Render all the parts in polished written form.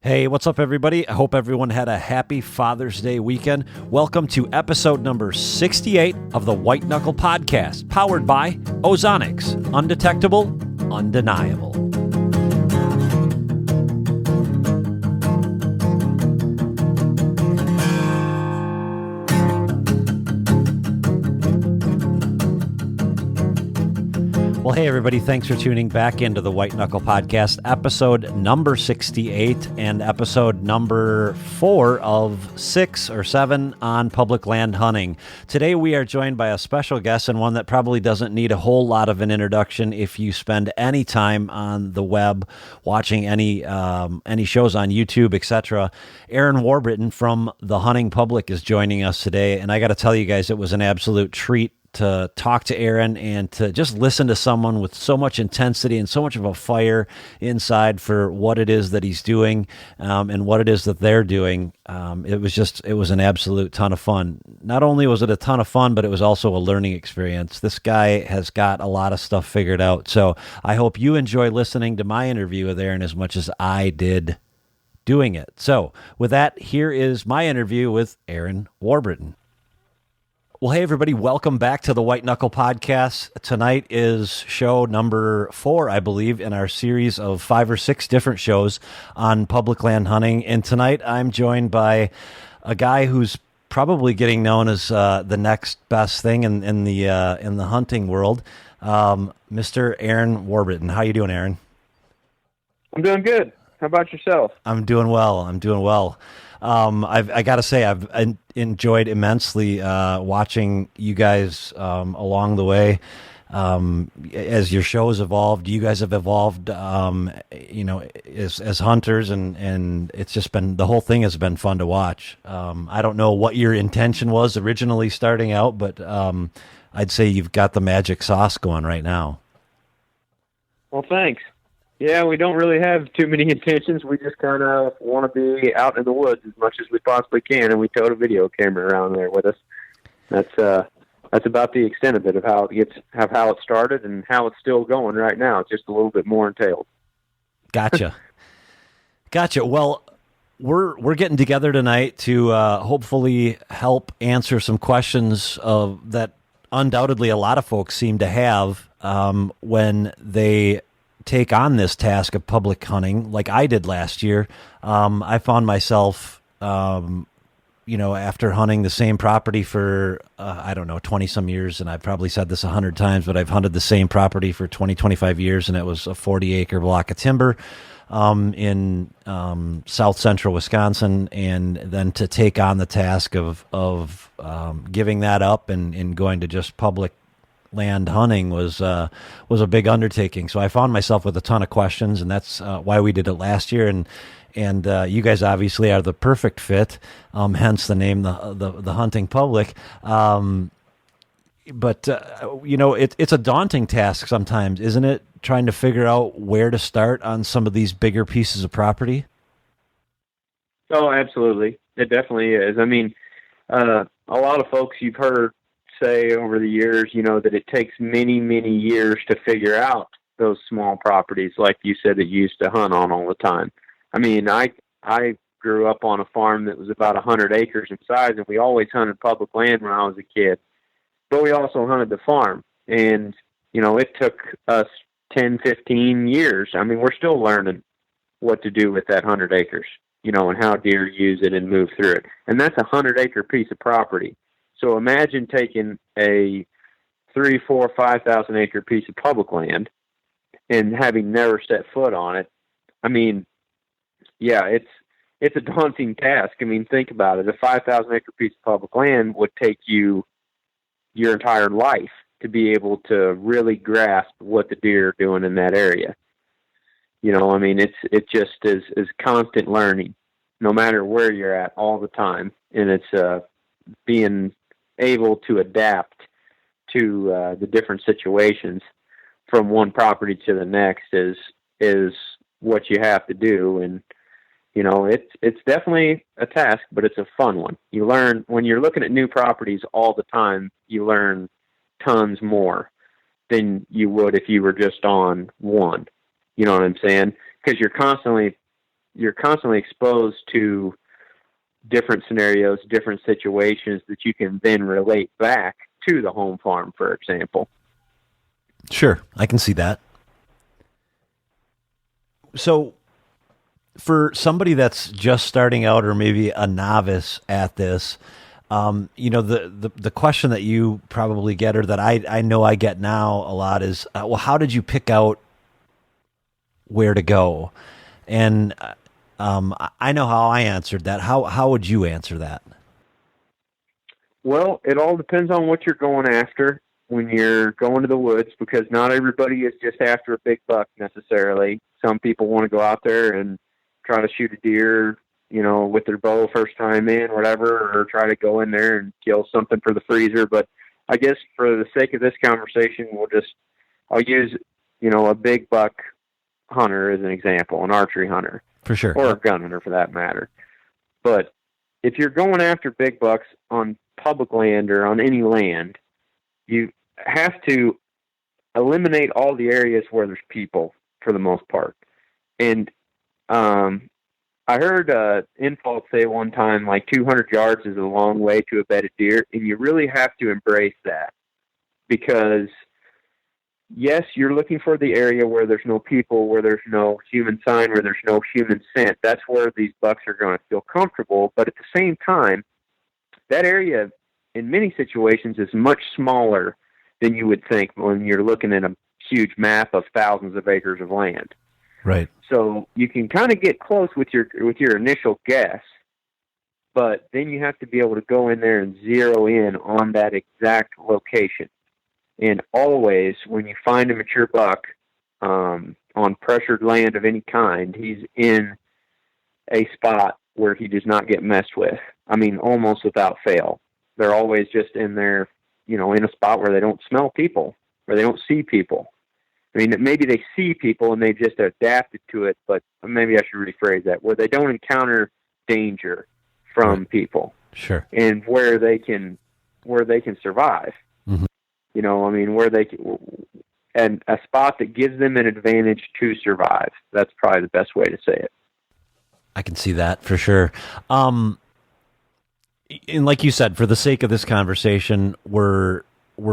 Hey, what's up, everybody? I hope everyone had a happy Father's Day weekend. Welcome to episode number 68 of the White Knuckle Podcast, powered by Ozonics. Undetectable, undeniable. Well, hey, everybody. Thanks for tuning back into the White Knuckle Podcast, episode number 68 and episode number 4 of 6 or 7 on public land hunting. Today, we are joined by a special guest and one that probably doesn't need a whole lot of an introduction if you spend any time on the web watching any shows on YouTube, etc. Aaron Warbritton from The Hunting Public is joining us today, and I got to tell you guys, it was an absolute treat to talk to Aaron and to just listen to someone with so much intensity and so much of a fire inside for what it is that he's doing and what it is that they're doing. It was an absolute ton of fun. Not only was it a ton of fun, but it was also a learning experience. This guy has got a lot of stuff figured out. So I hope you enjoy listening to my interview with Aaron as much as I did doing it. So with that, here is my interview with Aaron Warbritton. Well, hey, everybody. Welcome back to the White Knuckle Podcast. Tonight is show number 4, I believe, in our series of 5 or 6 different shows on public land hunting. And tonight I'm joined by a guy who's probably getting known as the next best thing in the hunting world, Mr. Aaron Warbritton. How you doing, Aaron? I'm doing good. How about yourself? I'm doing well. I got to say, I've enjoyed immensely watching you guys along the way as your show's evolved. You guys have evolved, as hunters, and it's just been, the whole thing has been fun to watch. I don't know what your intention was originally starting out, but I'd say you've got the magic sauce going right now. Well, thanks. Yeah, we don't really have too many intentions. We just kind of want to be out in the woods as much as we possibly can, and we towed a video camera around there with us. That's about the extent of it, of how it started and how it's still going right now. It's just a little bit more entailed. Gotcha. Well, we're getting together tonight to hopefully help answer some questions that undoubtedly a lot of folks seem to have when they take on this task of public hunting like I did last year. I found myself, after hunting the same property for, 20 some years, and I've probably said this 100 times, but I've hunted the same property for 20, 25 years, and it was a 40-acre block of timber in south central Wisconsin, and then to take on the task of giving that up and going to just public land hunting was a big undertaking. So I found myself with a ton of questions, and that's why we did it last year. And you guys obviously are the perfect fit, hence the name, the Hunting Public. But it's a daunting task sometimes, isn't it? Trying to figure out where to start on some of these bigger pieces of property. Oh, absolutely. It definitely is. I mean, a lot of folks you've heard say over the years, that it takes many, many years to figure out those small properties, like you said, that you used to hunt on all the time. I mean, I grew up on a farm that was about 100 acres in size, and we always hunted public land when I was a kid, but we also hunted the farm. And, it took us 10, 15 years. I mean, we're still learning what to do with that 100 acres, and how deer use it and move through it. And that's a 100-acre piece of property. So imagine taking a 3, 4, 5,000 acre piece of public land and having never set foot on it. I mean, yeah, it's a daunting task. I mean, think about it. A 5,000 acre piece of public land would take you your entire life to be able to really grasp what the deer are doing in that area. I mean, it just is constant learning, no matter where you're at all the time. And it's being able to adapt to the different situations from one property to the next is what you have to do. And it's definitely a task, but it's a fun one. You learn when you're looking at new properties all the time. You learn tons more than you would if you were just on one. You know what I'm saying? Because you're constantly you're constantly exposed to different scenarios, different situations that you can then relate back to the home farm, for example. Sure, I can see that. So for somebody that's just starting out or maybe a novice at this, the question that you probably get, or that I know I get now a lot, is, well, how did you pick out where to go? And I know how I answered that. How would you answer that? Well, it all depends on what you're going after when you're going to the woods, because not everybody is just after a big buck necessarily. Some people want to go out there and try to shoot a deer, with their bow first time in, whatever, or try to go in there and kill something for the freezer. But I guess for the sake of this conversation, I'll use, a big buck hunter as an example, an archery hunter. For sure. Or a gun hunter for that matter. But if you're going after big bucks on public land or on any land, you have to eliminate all the areas where there's people for the most part. And I heard Infalt say one time, like 200 yards is a long way to a bedded deer, and you really have to embrace that, because yes, you're looking for the area where there's no people, where there's no human sign, where there's no human scent. That's where these bucks are going to feel comfortable. But at the same time, that area in many situations is much smaller than you would think when you're looking at a huge map of thousands of acres of land. Right. So you can kind of get close with your initial guess, but then you have to be able to go in there and zero in on that exact location. And always, when you find a mature buck on pressured land of any kind, he's in a spot where he does not get messed with. I mean, almost without fail. They're always just in there, in a spot where they don't smell people, where they don't see people. I mean, maybe they see people and they just adapted to it, but maybe I should rephrase that, where they don't encounter danger from people. Sure. And where they can survive. Mm-hmm. And a spot that gives them an advantage to survive. That's probably the best way to say it. I can see that for sure. And like you said, for the sake of this conversation, we're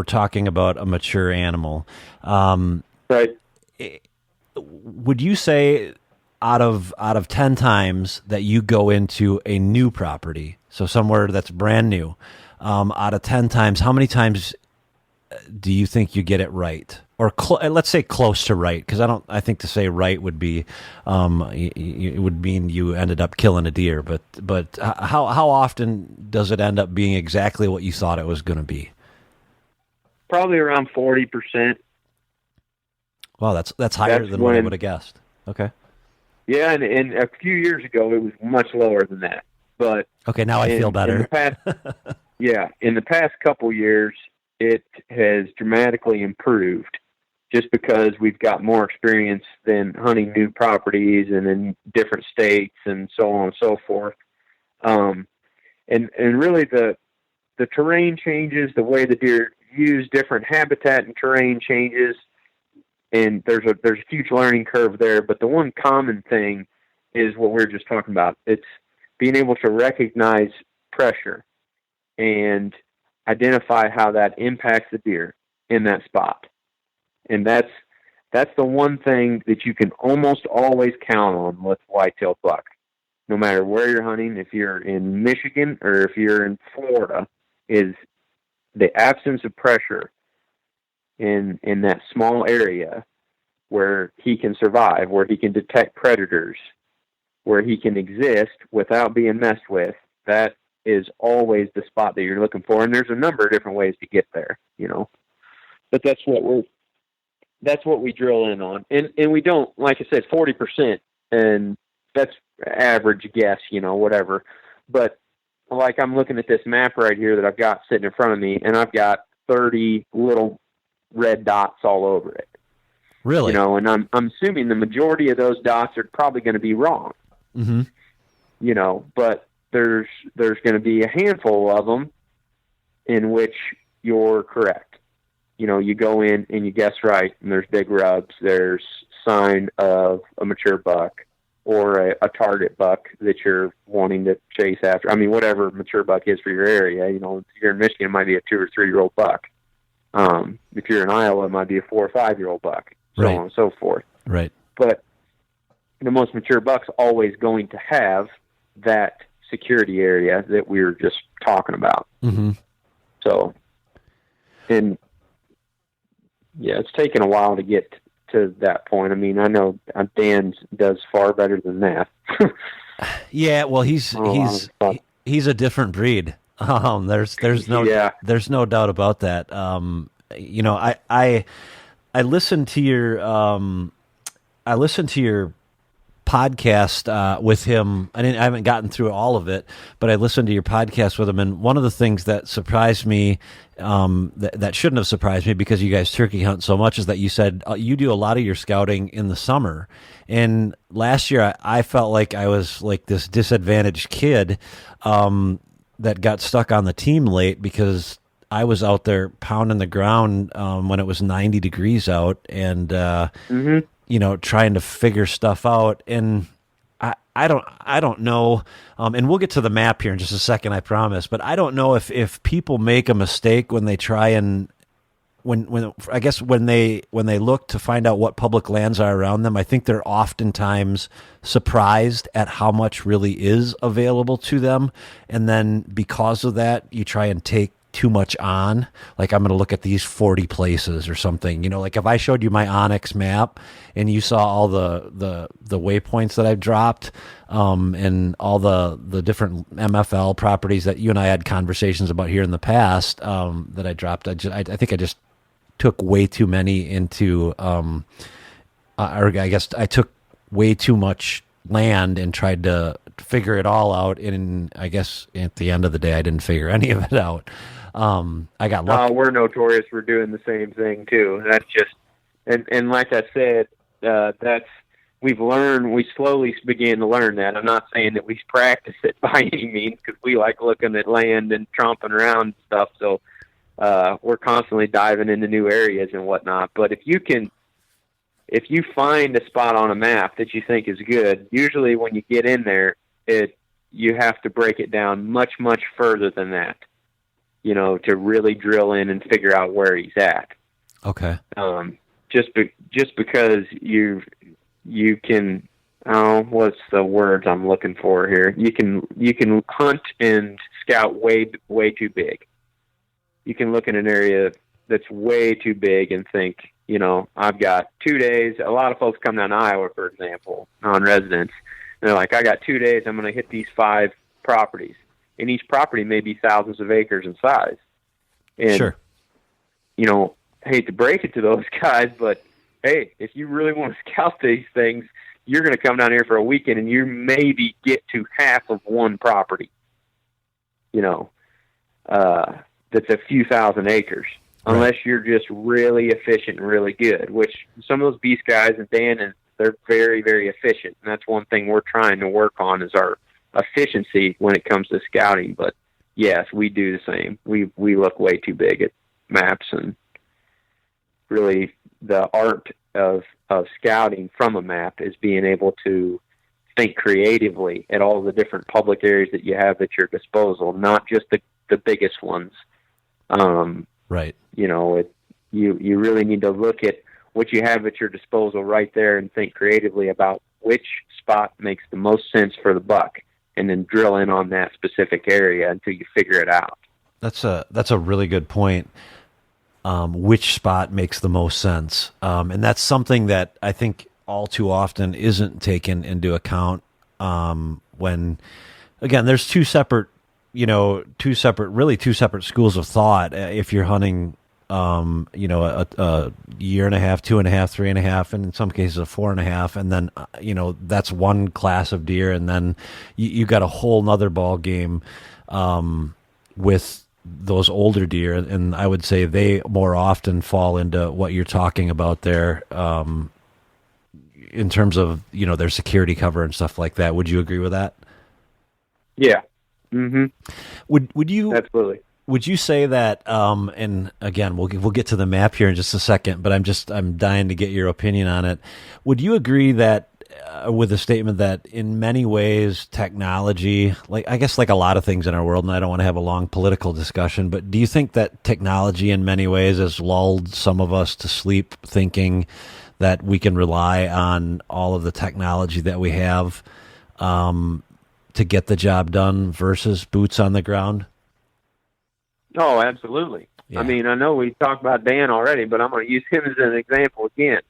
talking about a mature animal. Right. Would you say out of 10 times that you go into a new property, so somewhere that's brand new, out of 10 times, how many times do you think you get it right? Or let's say close to right, because I think to say right would be, it would mean you ended up killing a deer. But how often does it end up being exactly what you thought it was going to be? Probably around 40%. Wow, that's higher than what I would have guessed. Okay. Yeah, and a few years ago it was much lower than that. But okay, now I feel better. In the past couple years, it has dramatically improved, just because we've got more experience than hunting new properties and in different states and so on and so forth. And really the terrain changes, the way the deer use different habitat and terrain changes, and there's a huge learning curve there. But the one common thing is what we were just talking about. It's being able to recognize pressure and identify how that impacts the deer in that spot. And that's the one thing that you can almost always count on with white-tailed buck. No matter where you're hunting, if you're in Michigan or if you're in Florida, is the absence of pressure in that small area where he can survive, where he can detect predators, where he can exist without being messed with. That is always the spot that you're looking for. And there's a number of different ways to get there, but that's what we drill in on. And we don't, like I said, 40%, and that's average guess, whatever. But like, I'm looking at this map right here that I've got sitting in front of me, and I've got 30 little red dots all over it. Really? And I'm assuming the majority of those dots are probably going to be wrong. Mm-hmm. But there's going to be a handful of them in which you're correct. You go in and you guess right, and there's big rubs, there's sign of a mature buck, or a target buck that you're wanting to chase after. I mean, whatever mature buck is for your area. You know, if you're in Michigan, it might be a 2 or 3 year old buck. If you're in Iowa, it might be a 4 or 5 year old buck, so on and so forth. Right. But the most mature buck's always going to have that security area that we were just talking about. Mm-hmm. So, and yeah, it's taken a while to get to that point. I mean, I know Dan does far better than that. Yeah, well, he's a different breed. There's no doubt about that. You know, I listened to your podcast with him. I haven't gotten through all of it, but I listened to your podcast with him, and one of the things that surprised me, that shouldn't have surprised me because you guys turkey hunt so much, is that you said you do a lot of your scouting in the summer. And last year I felt like I was like this disadvantaged kid that got stuck on the team late because I was out there pounding the ground when it was 90 degrees out, and you know, trying to figure stuff out. And I don't know, and we'll get to the map here in just a second, I promise, but I don't know if people make a mistake when they try and when I guess when they look to find out what public lands are around them. I think they're oftentimes surprised at how much really is available to them, and then because of that, you try and take too much on. Like, I'm going to look at these 40 places or something. You know, like if I showed you my Ozonics map and you saw all the waypoints that I've dropped, and all the different MFL properties that you and I had conversations about here in the past, that I dropped, I think I just took way too many into, or I guess I took way too much land and tried to figure it all out. And I guess at the end of the day, I didn't figure any of it out. I got lucky. We're notorious for doing the same thing too. That's just, and like I said, we slowly began to learn that. I'm not saying that we practice it by any means, because we like looking at land and tromping around and stuff. So, we're constantly diving into new areas and whatnot. But if you find a spot on a map that you think is good, usually when you get in there, you have to break it down much, much further than that, you know, to really drill in and figure out where he's at. Okay. Just because you can, what's the words I'm looking for here? You can hunt and scout way too big. You can look in an area that's way too big and think, you know, I've got 2 days. A lot of folks come down to Iowa, for example, non-residents. And they're like, I got 2 days. I'm going to hit these 5 properties. And each property may be thousands of acres in size. And, sure. You know, I hate to break it to those guys, but hey, if you really want to scout these things, you're going to come down here for a weekend and you maybe get to half of one property, you know, that's a few thousand acres, unless you're just really efficient and really good, which some of those beast guys and Dan, they're very, very efficient. And that's one thing we're trying to work on, is our efficiency when it comes to scouting. But yes, we do the same. We look way too big at maps, and really the art of scouting from a map is being able to think creatively at all the different public areas that you have at your disposal, not just the biggest ones. Right. You know, you really need to look at what you have at your disposal right there and think creatively about which spot makes the most sense for the buck, and then drill in on that specific area until you figure it out. That's a really good point. Which spot makes the most sense? And that's something that I think all too often isn't taken into account, when, again, there's two separate schools of thought. If you're hunting, you know, a year and a half, 2.5, 3.5, and in some cases a 4.5, and then, you know, that's one class of deer. And then you got a whole nother ball game, with those older deer. And I would say they more often fall into what you're talking about there, in terms of, you know, their security cover and stuff like that. Would you agree with that? Yeah. Mm-hmm. Would you absolutely? Would you say that? And again, we'll get to the map here in just a second, but I'm dying to get your opinion on it. Would you agree that with the statement that in many ways technology, like I guess like a lot of things in our world, and I don't want to have a long political discussion, but do you think that technology in many ways has lulled some of us to sleep thinking that we can rely on all of the technology that we have to get the job done versus boots on the ground? Oh, absolutely. Yeah. I mean, I know we talked about Dan already, but I'm going to use him as an example again.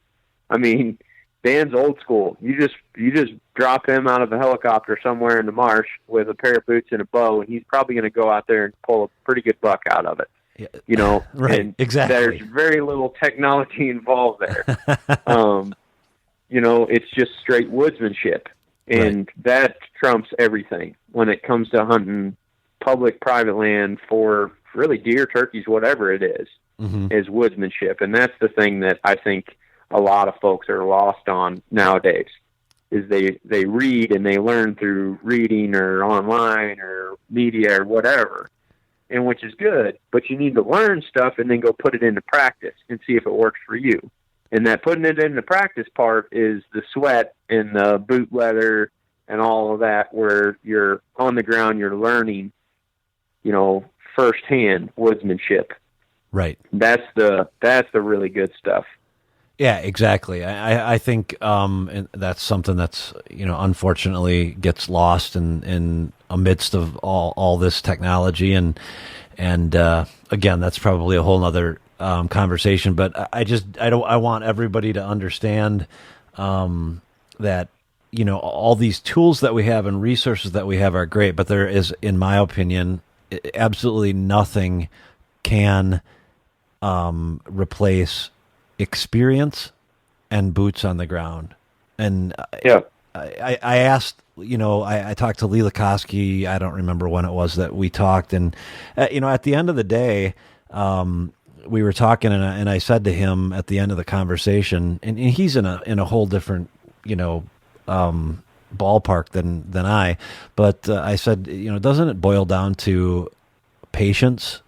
I mean, Dan's old school. You just drop him out of a helicopter somewhere in the marsh with a pair of boots and a bow, and he's probably going to go out there and pull a pretty good buck out of it. Yeah. You know, right? And exactly. There's very little technology involved there. You know, it's just straight woodsmanship, and that trumps everything when it comes to hunting public, private land for really deer, turkeys, whatever it is, is woodsmanship. And that's the thing that I think a lot of folks are lost on nowadays, is they read and they learn through reading or online or media or whatever, and which is good, but you need to learn stuff and then go put it into practice and see if it works for you. And that putting it into practice part is the sweat and the boot leather and all of that, where you're on the ground, you're learning, you know, firsthand woodsmanship. Right. That's the really good stuff. Yeah, exactly. I think and that's something that's, you know, unfortunately gets lost in amidst of all this technology, and again, that's probably a whole nother conversation. But I want everybody to understand that, you know, all these tools that we have and resources that we have are great, but there is, in my opinion, absolutely nothing can replace experience and boots on the ground. And yeah, I asked, you know, I talked to Lee Lakoski. I don't remember when it was that we talked, and you know, at the end of the day, we were talking, and I said to him at the end of the conversation, and he's in a whole different, you know, ballpark than I, but I said, you know, doesn't it boil down to patience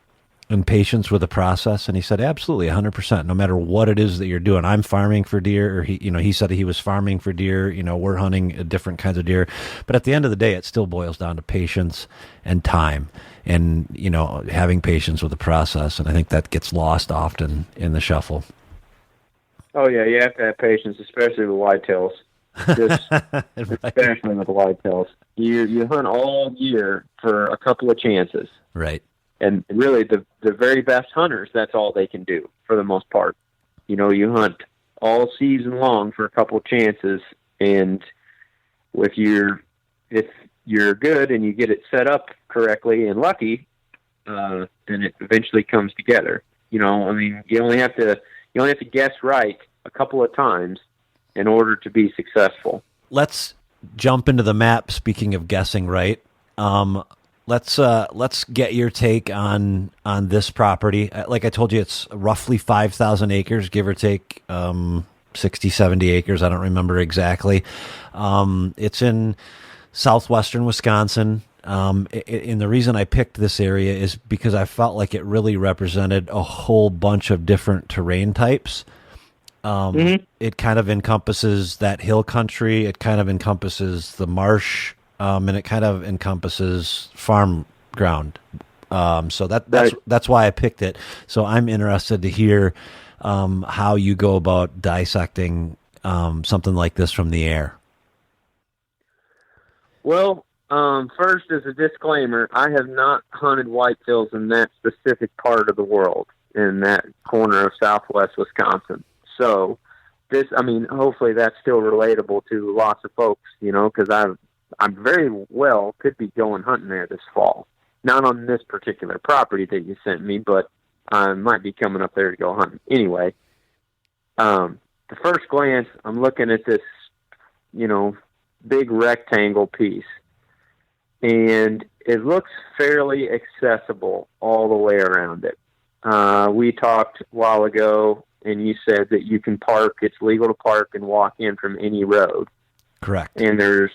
and patience with the process? And he said, absolutely, 100%. No matter what it is that you're doing, I'm farming for deer, or he said he was farming for deer. You know, we're hunting different kinds of deer, but at the end of the day, it still boils down to patience and time, and, you know, having patience with the process. And I think that gets lost often in the shuffle. Oh yeah, you have to have patience, especially with whitetails. Just right. Especially with whitetails. You hunt all year for a couple of chances. Right. And really, the very best hunters, that's all they can do for the most part. You know, you hunt all season long for a couple of chances, and if you're good and you get it set up correctly and lucky, then it eventually comes together. You know, I mean, you only have to guess right a couple of times in order to be successful. Let's jump into the map. Speaking of guessing right, let's get your take on this property. Like I told you, it's roughly 5,000 acres, give or take 60, 70 acres. I don't remember exactly. It's in southwestern Wisconsin. And the reason I picked this area is because I felt like it really represented a whole bunch of different terrain types. It kind of encompasses that hill country. It kind of encompasses the marsh, and it kind of encompasses farm ground. So that's why I picked it. So I'm interested to hear how you go about dissecting something like this from the air. Well, first, as a disclaimer, I have not hunted whitetails in that specific part of the world, in that corner of southwest Wisconsin. So hopefully that's still relatable to lots of folks, you know, because I'm very well could be going hunting there this fall. Not on this particular property that you sent me, but I might be coming up there to go hunting. Anyway, the first glance, I'm looking at this, you know, big rectangle piece, and it looks fairly accessible all the way around it. We talked a while ago, and you said that you can park, it's legal to park and walk in from any road. Correct. And there's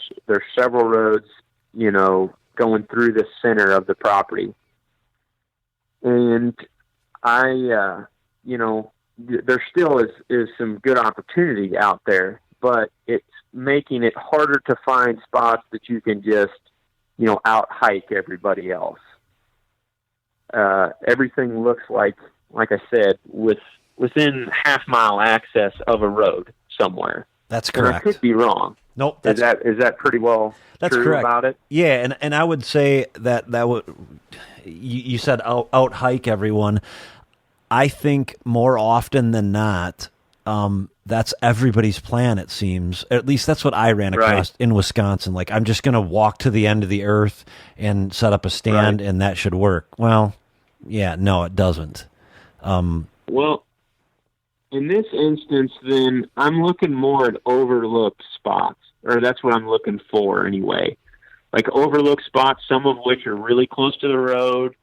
several roads, you know, going through the center of the property. And you know, there still is some good opportunity out there, but it's making it harder to find spots that you can just, out hike everybody else. Everything looks like I said, within half-mile access of a road somewhere. That's correct. And I could be wrong. Nope. Is that pretty well that's true correct. About it? Yeah, and I would say that would, you said out hike everyone. I think more often than not, that's everybody's plan, it seems. At least that's what I ran across in Wisconsin. Like, I'm just going to walk to the end of the earth and set up a stand, and that should work. Well, yeah, no, it doesn't. Well, in this instance, then, I'm looking more at overlooked spots, or that's what I'm looking for anyway. Like overlooked spots, some of which are really close to the road,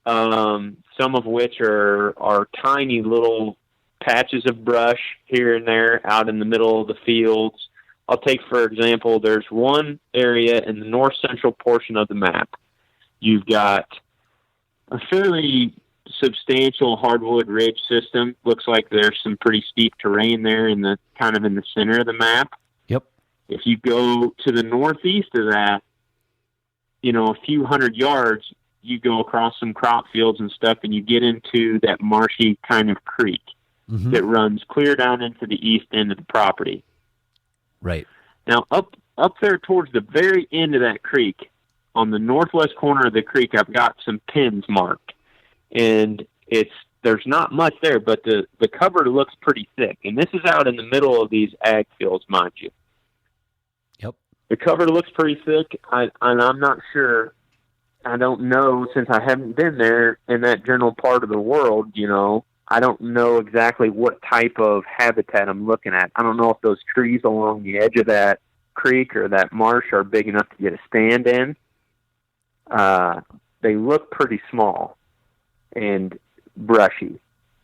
some of which are tiny little patches of brush here and there out in the middle of the fields. I'll take, for example, there's one area in the north central portion of the map. You've got a fairly substantial hardwood ridge system. Looks like there's some pretty steep terrain there in the center of the map. Yep. If you go to the northeast of that, a few hundred yards, you go across some crop fields and stuff, and you get into that marshy kind of creek that runs clear down into the east end of the property. Right. Now, up there towards the very end of that creek, on the northwest corner of the creek, I've got some pins marked. And there's not much there, but the cover looks pretty thick. And this is out in the middle of these ag fields, mind you. Yep. The cover looks pretty thick, and I'm not sure. I don't know, since I haven't been there in that general part of the world, I don't know exactly what type of habitat I'm looking at. I don't know if those trees along the edge of that creek or that marsh are big enough to get a stand in. They look pretty small and brushy.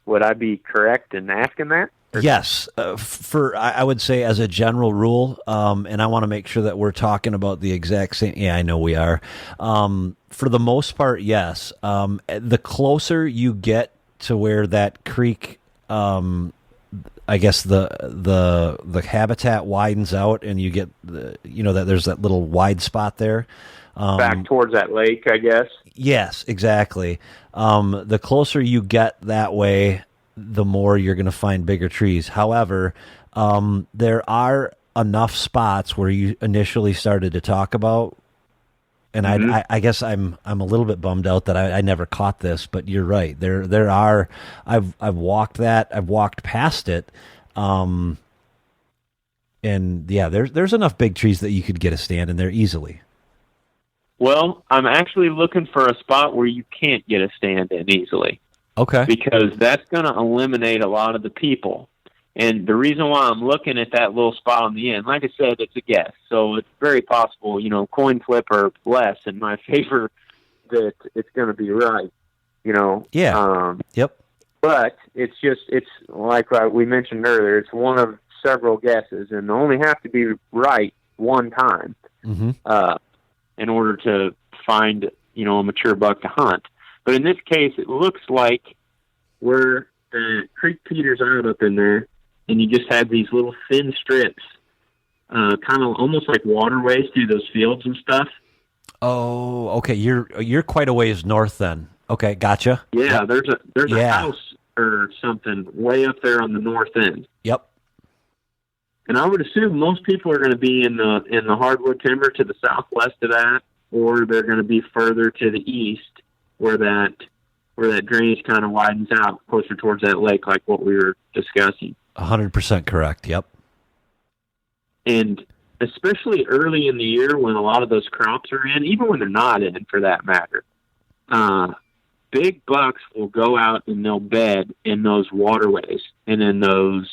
Would I be correct in asking that? Yes. I would say as a general rule, and I want to make sure that we're talking about the exact same. Yeah, I know we are. For the most part, yes. The closer you get to where that creek, I guess the habitat widens out, and you get that there's that little wide spot there. Back towards that lake, I guess. Yes, exactly. The closer you get that way, the more you're going to find bigger trees. However, there are enough spots where you initially started to talk about, and I guess I'm a little bit bummed out that I never caught this, but you're right. There are. I've walked that. I've walked past it. And yeah, there's enough big trees that you could get a stand in there easily. Well, I'm actually looking for a spot where you can't get a stand in easily. Okay. Because that's going to eliminate a lot of the people. And the reason why I'm looking at that little spot on the end, like I said, it's a guess. So it's very possible, coin flip or less in my favor that it's going to be right, Yeah. Yep. But it's like we mentioned earlier, it's one of several guesses and only have to be right one time in order to find, a mature buck to hunt. But in this case, it looks like where the creek peters out up in there, and you just have these little thin strips, kind of almost like waterways through those fields and stuff. Oh, okay. You're quite a ways north then. Okay, gotcha. Yeah, there's a house or something way up there on the north end. Yep. And I would assume most people are going to be in the hardwood timber to the southwest of that, or they're going to be further to the east where that drainage kind of widens out closer towards that lake, like what we were discussing. 100% correct. Yep. And especially early in the year when a lot of those crops are in, even when they're not in, for that matter, big bucks will go out and they'll bed in those waterways and in those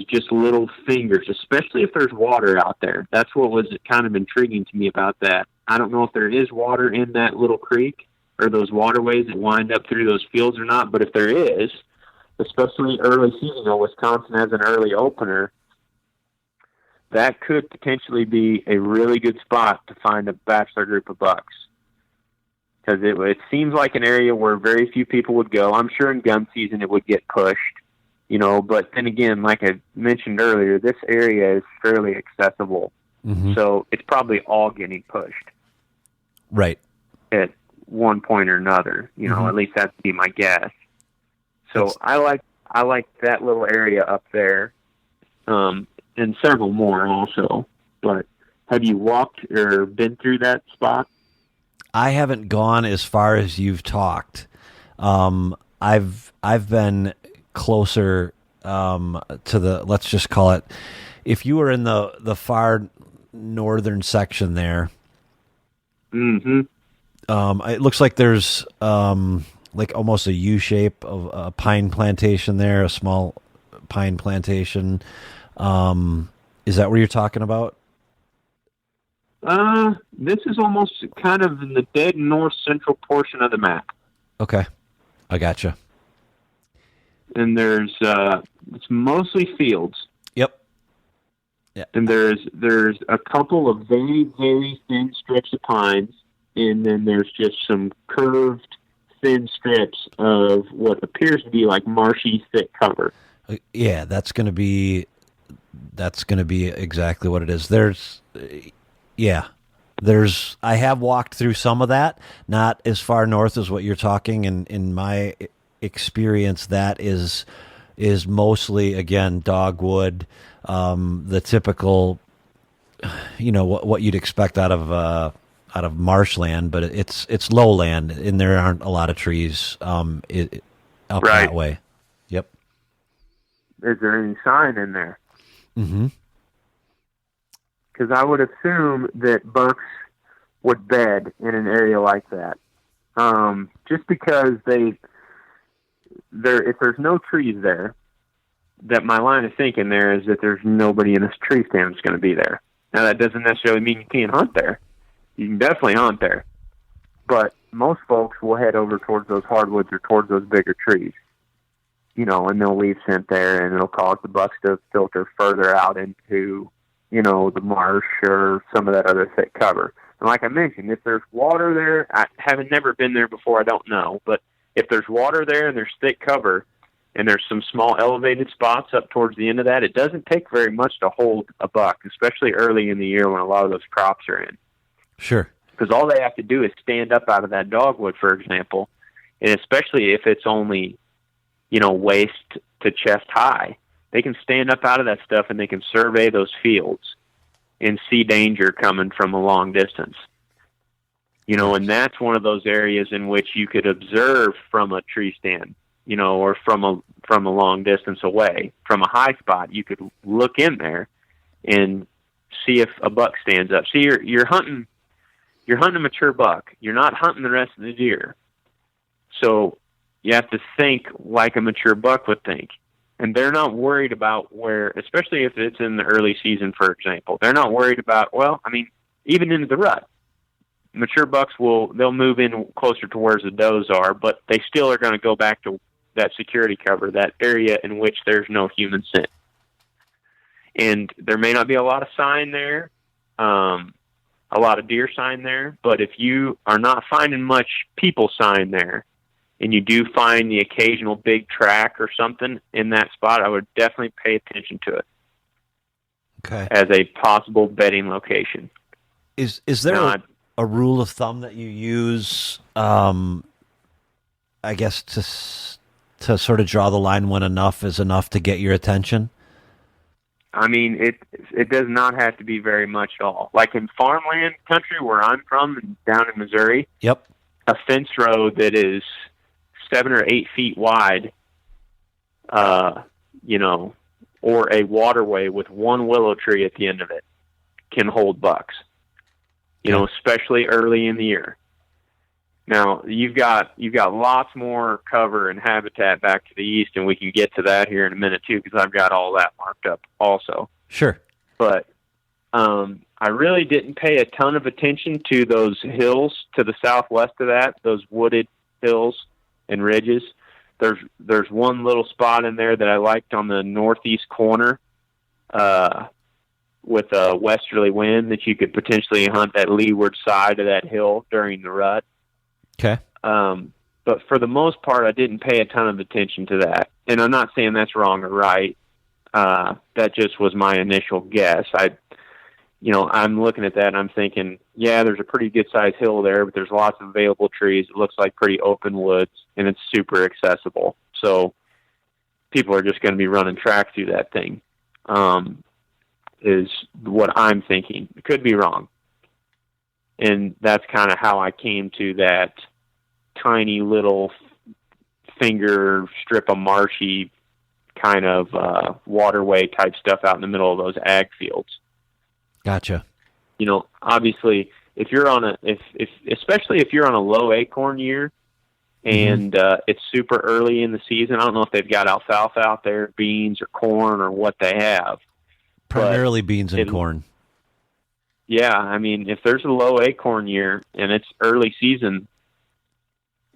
just little fingers, especially if there's water out there. That's what was kind of intriguing to me about that. I don't know if there is water in that little creek or those waterways that wind up through those fields or not, but if there is, especially early season, Wisconsin has an early opener, that could potentially be a really good spot to find a bachelor group of bucks. Because it seems like an area where very few people would go. I'm sure in gun season it would get pushed. But then again, like I mentioned earlier, this area is fairly accessible. Mm-hmm. So it's probably all getting pushed. Right. At one point or another, Mm-hmm. At least that'd be my guess. So I like that little area up there, and several more also. But have you walked or been through that spot? I haven't gone as far as you've talked. I've been closer to the, let's just call it, if you were in the far northern section there. Mm-hmm. It looks like there's like almost a U shape of a pine plantation there, a small pine plantation. Is that what you're talking about? This is almost kind of in the dead north central portion of the map. Okay, I gotcha. And there's it's mostly fields. Yep. Yeah. And there's a couple of very, very thin strips of pines, and then there's just some curved, thin strips of what appears to be like marshy, thick cover. Yeah, that's going to be exactly what it is. I have walked through some of that, not as far north as what you're talking, and in my experience, that is mostly, again, dogwood, the typical, what you'd expect out of marshland, but it's lowland, and there aren't a lot of trees up that way. Yep. Is there any sign in there? Mm-hmm. Because I would assume that bucks would bed in an area like that, just because if there's no trees there, that my line of thinking there is that there's nobody in this tree stand that's going to be there. Now that doesn't necessarily mean you can't hunt there. You can definitely hunt there, but most folks will head over towards those hardwoods or towards those bigger trees, and they'll leave scent there, and it'll cause the bucks to filter further out into the marsh or some of that other thick cover. And like I mentioned, if there's water there, I haven't never been there before, I don't know, but if there's water there and there's thick cover and there's some small elevated spots up towards the end of that, it doesn't take very much to hold a buck, especially early in the year when a lot of those crops are in. Sure. Because all they have to do is stand up out of that dogwood, for example, and especially if it's only, waist to chest high, they can stand up out of that stuff and they can survey those fields and see danger coming from a long distance. And that's one of those areas in which you could observe from a tree stand, or from a long distance away. From a high spot, you could look in there and see if a buck stands up. See, you're hunting a mature buck. You're not hunting the rest of the deer. So you have to think like a mature buck would think. And they're not worried about where, especially if it's in the early season, for example, they're not worried about, even into the rut. Mature bucks they'll move in closer to where the does are, but they still are going to go back to that security cover, that area in which there's no human scent. And there may not be a lot of sign there, a lot of deer sign there, but if you are not finding much people sign there, and you do find the occasional big track or something in that spot, I would definitely pay attention to it. Okay. As a possible bedding location. Is there a rule of thumb that you use, I guess, to sort of draw the line when enough is enough to get your attention? It does not have to be very much at all. Like in farmland country where I'm from, down in Missouri, yep, a fence row that is 7 or 8 feet wide, or a waterway with one willow tree at the end of it can hold bucks, especially early in the year. Now you've got lots more cover and habitat back to the east, and we can get to that here in a minute too, because I've got all that marked up also. Sure. But, I really didn't pay a ton of attention to those hills to the southwest of that, those wooded hills and ridges. There's one little spot in there that I liked on the northeast corner, with a westerly wind that you could potentially hunt that leeward side of that hill during the rut. Okay. But But for the most part, I didn't pay a ton of attention to that. And I'm not saying that's wrong or right. That just was my initial guess. I'm looking at that and I'm thinking, yeah, there's a pretty good sized hill there, but there's lots of available trees. It looks like pretty open woods, and it's super accessible. So people are just going to be running track through that thing, is what I'm thinking. It could be wrong. And that's kind of how I came to that tiny little finger strip of marshy kind of waterway type stuff out in the middle of those ag fields. Gotcha. Obviously, if you're on especially if you're on a low acorn year and it's super early in the season, I don't know if they've got alfalfa out there, beans or corn or what they have. Primarily beans and corn. Yeah, I mean, if there's a low acorn year and it's early season,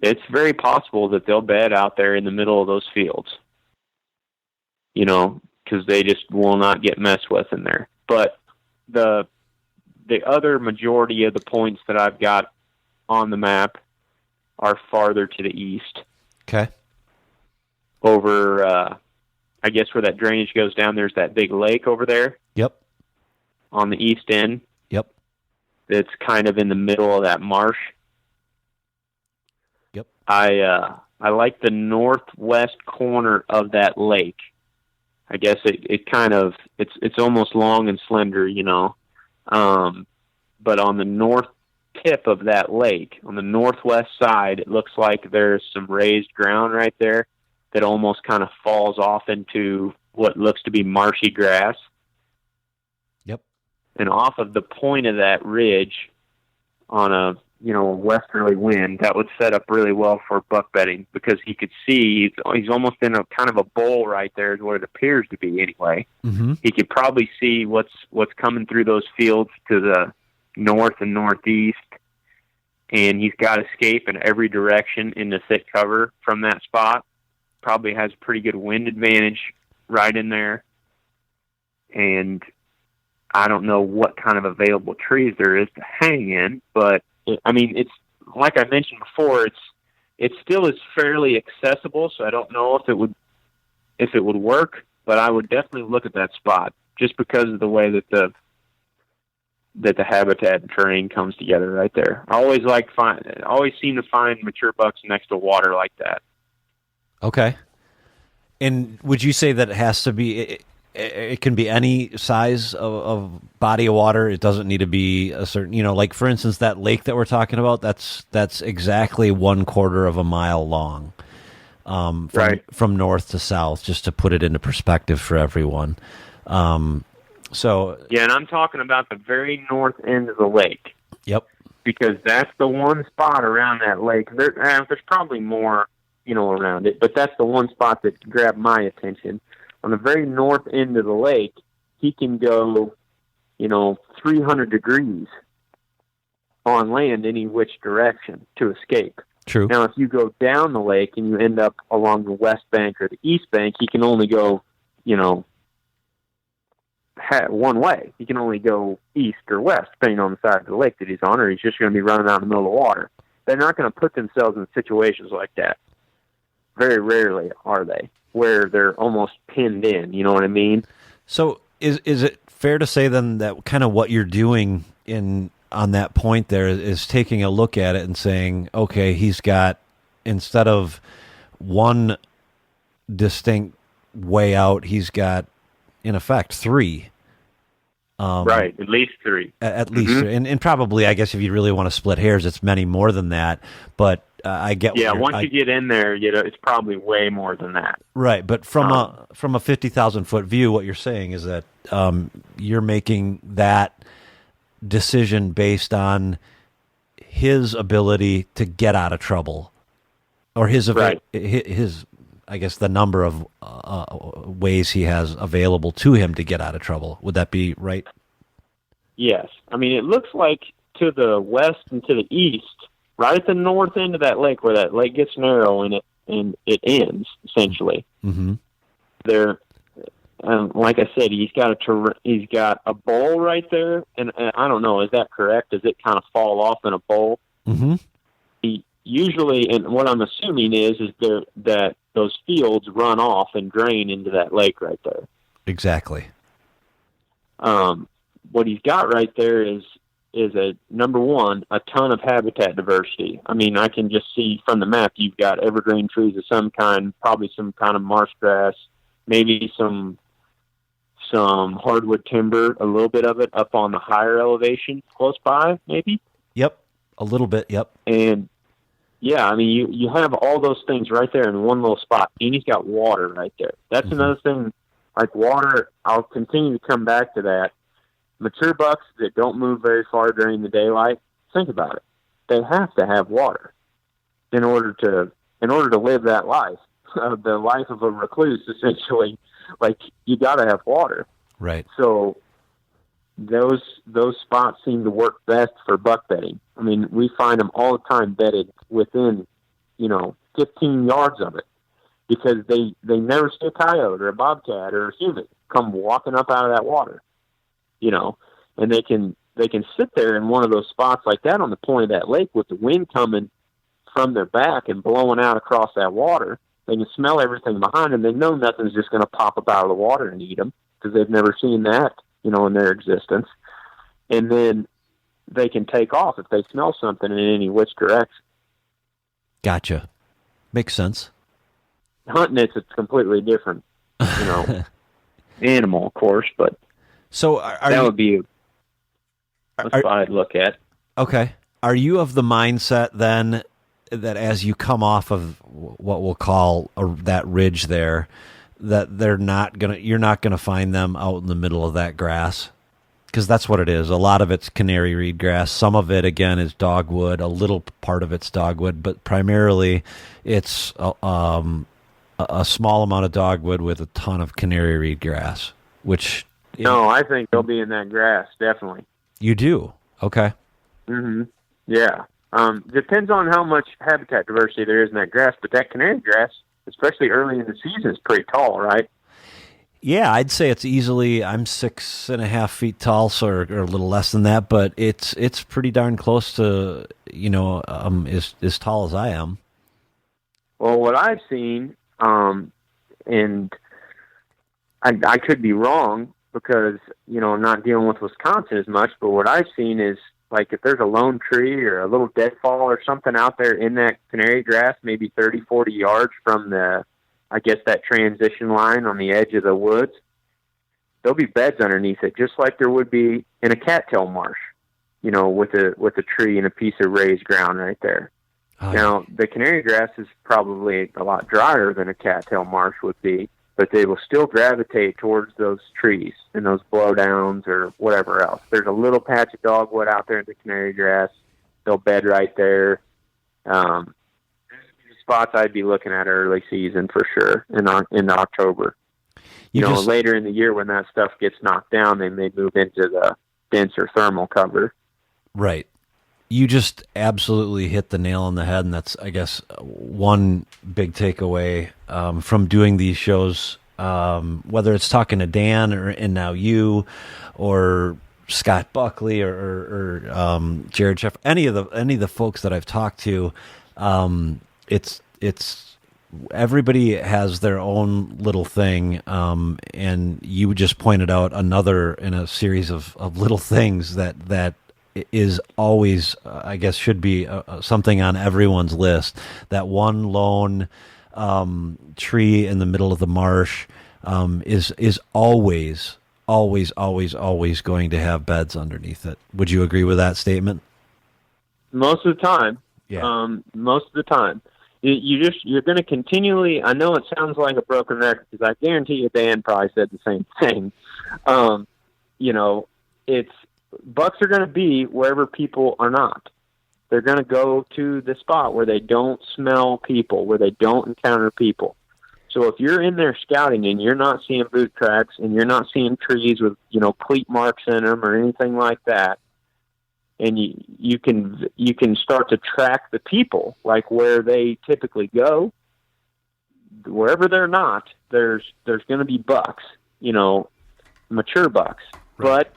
it's very possible that they'll bed out there in the middle of those fields, because they just will not get messed with in there. But the other majority of the points that I've got on the map are farther to the east. Okay. Over, I guess where that drainage goes down, there's that big lake over there. Yep. On the east end. Yep. It's kind of in the middle of that marsh. Yep. I like the northwest corner of that lake. I guess it kind of, it's almost long and slender, but on the north tip of that lake, on the northwest side, it looks like there's some raised ground right there that almost kind of falls off into what looks to be marshy grass. Yep. And off of the point of that ridge on a, westerly wind, that would set up really well for buck bedding, because he could see he's almost in a kind of a bowl right there is what it appears to be anyway. Mm-hmm. He could probably see what's coming through those fields to the north and northeast, and he's got escape in every direction in the thick cover from that spot. Probably has a pretty good wind advantage right in there, and I don't know what kind of available trees there is to hang in, but it's like I mentioned before, it still is fairly accessible, so I don't know if it would work, but I would definitely look at that spot just because of the way that the habitat and terrain comes together right there. I always seem to find mature bucks next to water like that. Okay. And would you say that it has to be? It can be any size of body of water. It doesn't need to be a certain, like for instance, that lake that we're talking about, that's exactly 1/4 of a mile long, from north to south, just to put it into perspective for everyone. So yeah, and I'm talking about the very north end of the lake. Yep. Because that's the one spot around that lake. There's probably more, around it, but that's the one spot that grabbed my attention. On the very north end of the lake, he can go, 300 degrees on land any which direction to escape. True. Now, if you go down the lake and you end up along the west bank or the east bank, he can only go, one way. He can only go east or west, depending on the side of the lake that he's on, or he's just going to be running out in the middle of the water. They're not going to put themselves in situations like that. Very rarely are they, where they're almost pinned in, you know what I mean? So is it fair to say then that kind of what you're doing on that point there is taking a look at it and saying, okay, he's got, instead of one distinct way out, he's got, in effect, 3. Right, at least 3. At least 3. And probably, I guess, if you really want to split hairs, it's many more than that. But I get. Yeah, once you get in there, it's probably way more than that. Right, but from a 50,000-foot view, what you're saying is that you're making that decision based on his ability to get out of trouble, or his I guess the number of ways he has available to him to get out of trouble. Would that be right? Yes. I mean, it looks like to the west and to the east, right at the north end of that lake, where that lake gets narrow and it ends, essentially. Mm-hmm. There, like I said, he's got a bowl right there, and I don't know, is that correct? Does it kind of fall off in a bowl? Mm-hmm. usually, and what I'm assuming is that those fields run off and drain into that lake right there. Exactly. What he's got right there is a number one, a ton of habitat diversity. I mean, I can just see from the map you've got evergreen trees of some kind, probably some kind of marsh grass, maybe some hardwood timber, a little bit of it up on the higher elevation close by, maybe. Yep, a little bit. Yep. And yeah, I mean, you have all those things right there in one little spot, and he's got water right there. That's another thing. Like water, I'll continue to come back to that. Mature bucks that don't move very far during the daylight, think about it. They have to have water in order to live that life, the life of a recluse, essentially. Like, you got to have water. Right. So those spots seem to work best for buck bedding. I mean, we find them all the time bedded within, 15 yards of it, because they never see a coyote or a bobcat or a human come walking up out of that water, and they can sit there in one of those spots like that on the point of that lake with the wind coming from their back and blowing out across that water. They can smell everything behind them. They know nothing's just going to pop up out of the water and eat them, because they've never seen that, in their existence. And then they can take off if they smell something in any which direction. Gotcha. Makes sense. Hunting, it's a completely different, animal, of course, but so would be a spot I'd look at. Okay. Are you of the mindset then that as you come off of what we'll call that ridge there, that you're not gonna find them out in the middle of that grass? Because that's what it is. A lot of it's canary reed grass. Some of it, again, is dogwood. A little part of it's dogwood, but primarily it's a small amount of dogwood with a ton of canary reed grass. Which no, I think they'll be in that grass, definitely. You do? Okay. Mm-hmm. Yeah. Depends on how much habitat diversity there is in that grass, but that canary grass, especially early in the season, is pretty tall, right? Yeah, I'd say it's easily, I'm 6.5 feet tall, or a little less than that, but it's pretty darn close to, as tall as I am. Well, what I've seen, and I could be wrong because, I'm not dealing with Wisconsin as much, but what I've seen is, like, if there's a lone tree or a little deadfall or something out there in that canary grass, maybe 30, 40 yards from that transition line on the edge of the woods, there'll be beds underneath it, just like there would be in a cattail marsh, with a tree and a piece of raised ground right there. Oh, now, the canary grass is probably a lot drier than a cattail marsh would be, but they will still gravitate towards those trees and those blowdowns or whatever else. There's a little patch of dogwood out there in the canary grass. They'll bed right there. Spots I'd be looking at early season for sure in October. Later in the year when that stuff gets knocked down, they may move into the denser thermal cover. Right. You just absolutely hit the nail on the head, and that's, I guess, one big takeaway from doing these shows, whether it's talking to Dan and now you, or Scott Buckley or Jared Sheff, any of the folks that I've talked to. It's everybody has their own little thing, and you just pointed out another in a series of little things that is always, I guess, should be something on everyone's list. That one lone tree in the middle of the marsh is always going to have beds underneath it. Would you agree with that statement? Most of the time. Yeah. Most of the time. You're going to continually, I know it sounds like a broken record, because I guarantee you Dan probably said the same thing. Bucks are going to be wherever people are not. They're going to go to the spot where they don't smell people, where they don't encounter people. So if you're in there scouting and you're not seeing boot tracks and you're not seeing trees with, cleat marks in them or anything like that, and you can start to track the people, like where they typically go, wherever they're not, there's going to be bucks, mature bucks. Right.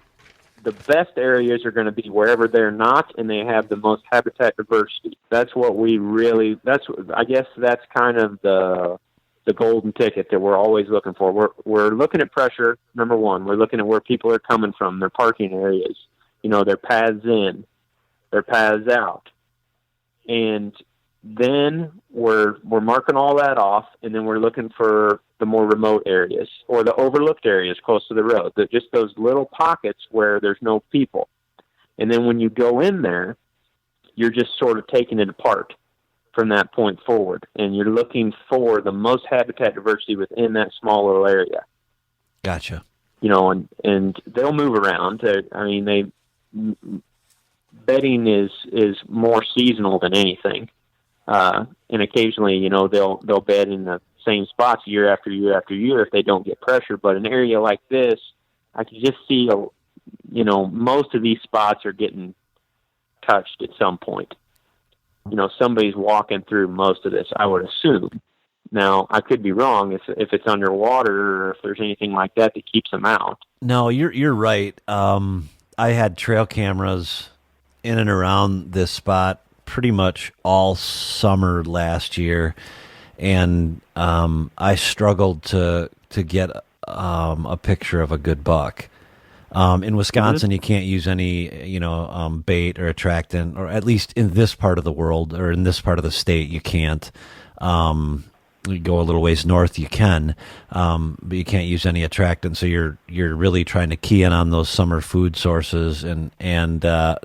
But the best areas are going to be wherever they're not, and they have the most habitat diversity. That's what we really. I guess that's kind of the golden ticket that we're always looking for. We're looking at pressure. Number one, we're looking at where people are coming from, their parking areas, their paths in, their paths out, and then we're marking all that off, and then we're looking for the more remote areas or the overlooked areas close to the road, just those little pockets where there's no people. And then when you go in there, you're just sort of taking it apart from that point forward, and you're looking for the most habitat diversity within that small little area. Gotcha. And they'll move around. Bedding is more seasonal than anything. And occasionally, they'll bed in the same spots year after year after year if they don't get pressure. But an area like this, I can just see, most of these spots are getting touched at some point. Somebody's walking through most of this, I would assume. Now, I could be wrong if it's underwater or if there's anything like that keeps them out. No, you're right. I had trail cameras in and around this spot pretty much all summer last year, and I struggled to get a picture of a good buck. In Wisconsin, you can't use any bait or attractant, or at least in this part of the world or in this part of the state, you can't. You go a little ways north, you can, but you can't use any attractant. So you're really trying to key in on those summer food sources. And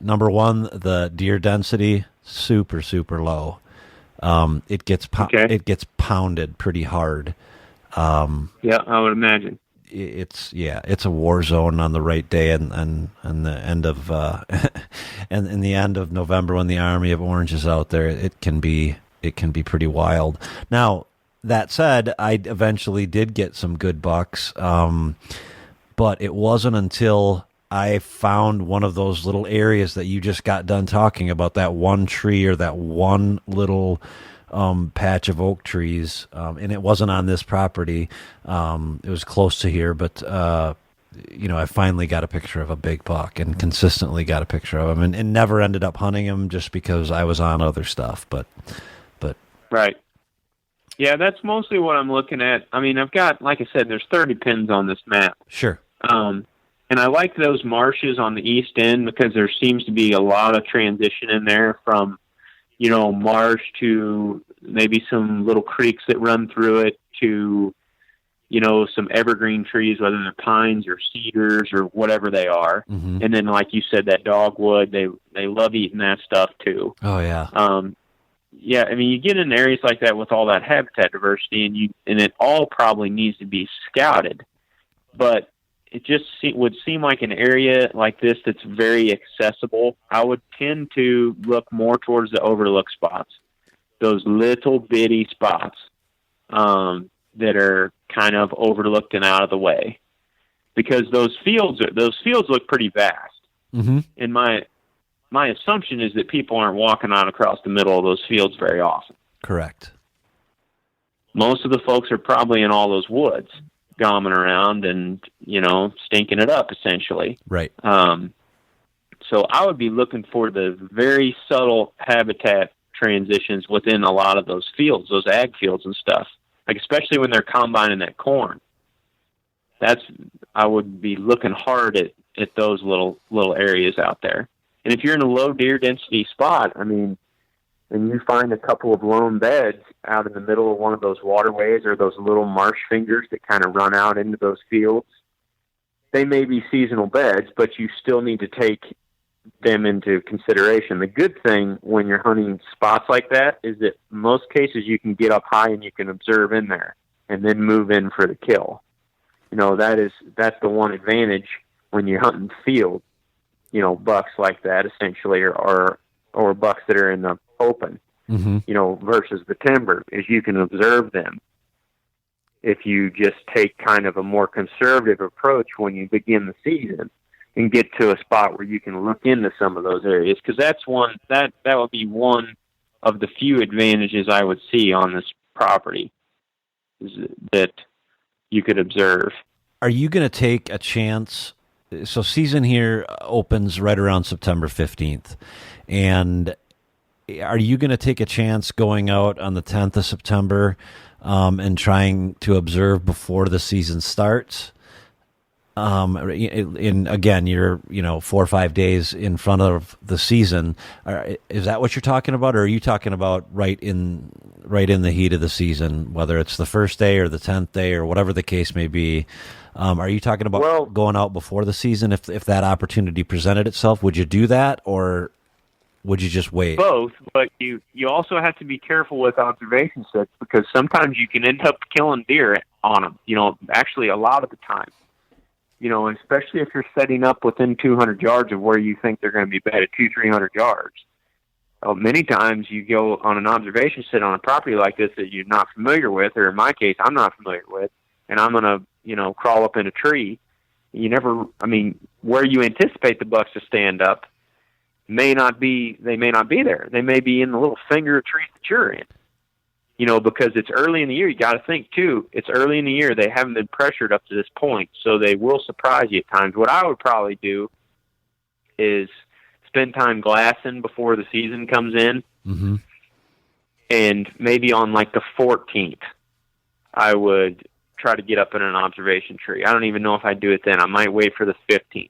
number one, the deer density super low. It gets pounded pretty hard. Yeah, I would imagine. It's a war zone on the right day, and the end of and in the end of November when the army of orange is out there, it can be pretty wild. Now, that said, I eventually did get some good bucks, but it wasn't until I found one of those little areas that you just got done talking about, that one tree or that one little patch of oak trees, and it wasn't on this property. It was close to here, but I finally got a picture of a big buck and consistently got a picture of him, and never ended up hunting him just because I was on other stuff. But right. Yeah, that's mostly what I'm looking at. I mean, I've got, like I said, there's 30 pins on this map. Sure. And I like those marshes on the east end because there seems to be a lot of transition in there from, marsh to maybe some little creeks that run through it to, some evergreen trees, whether they're pines or cedars or whatever they are. Mm-hmm. And then, like you said, that dogwood, they love eating that stuff too. Oh, yeah. Yeah, I mean, you get in areas like that with all that habitat diversity, and it all probably needs to be scouted. But it just would seem like an area like this that's very accessible. I would tend to look more towards the overlook spots, those little bitty spots that are kind of overlooked and out of the way, because those fields look pretty vast. Mm-hmm. And my assumption is that people aren't walking out across the middle of those fields very often. Correct. Most of the folks are probably in all those woods, gomming around and, stinking it up, essentially. Right. So I would be looking for the very subtle habitat transitions within a lot of those fields, those ag fields and stuff, like especially when they're combining that corn. I would be looking hard at those little areas out there. And if you're in a low deer density spot, I mean, and you find a couple of lone beds out in the middle of one of those waterways or those little marsh fingers that kind of run out into those fields, they may be seasonal beds, but you still need to take them into consideration. The good thing when you're hunting spots like that is that in most cases you can get up high and you can observe in there and then move in for the kill. That's the one advantage when you're hunting field. Bucks like that essentially, or bucks that are in the open, mm-hmm. Versus the timber, is you can observe them. If you just take kind of a more conservative approach when you begin the season and get to a spot where you can look into some of those areas, because that would be one of the few advantages I would see on this property is that you could observe. Are you going to take a chance so season here opens right around September 15th. And are you going to take a chance going out on the 10th of September and trying to observe before the season starts? Again, you're 4 or 5 days in front of the season. Is that what you're talking about, or are you talking about right in the heat of the season, whether it's the first day or the 10th day or whatever the case may be? Are you talking about going out before the season if that opportunity presented itself? Would you do that, or would you just wait? Both, but you also have to be careful with observation sets because sometimes you can end up killing deer on them. Actually, a lot of the time. Especially if you're setting up within 200 yards of where you think they're going to be bedded, 200-300 yards. Many times you go on an observation set on a property like this that you're not familiar with, or in my case, I'm not familiar with, and I'm going to, crawl up in a tree. Where you anticipate the bucks to stand up they may not be there. They may be in the little finger of trees that you're in. Because it's early in the year, you got to think too. It's early in the year; they haven't been pressured up to this point, so they will surprise you at times. What I would probably do is spend time glassing before the season comes in, mm-hmm. and maybe on like the 14th, I would try to get up in an observation tree. I don't even know if I'd do it then. I might wait for the 15th.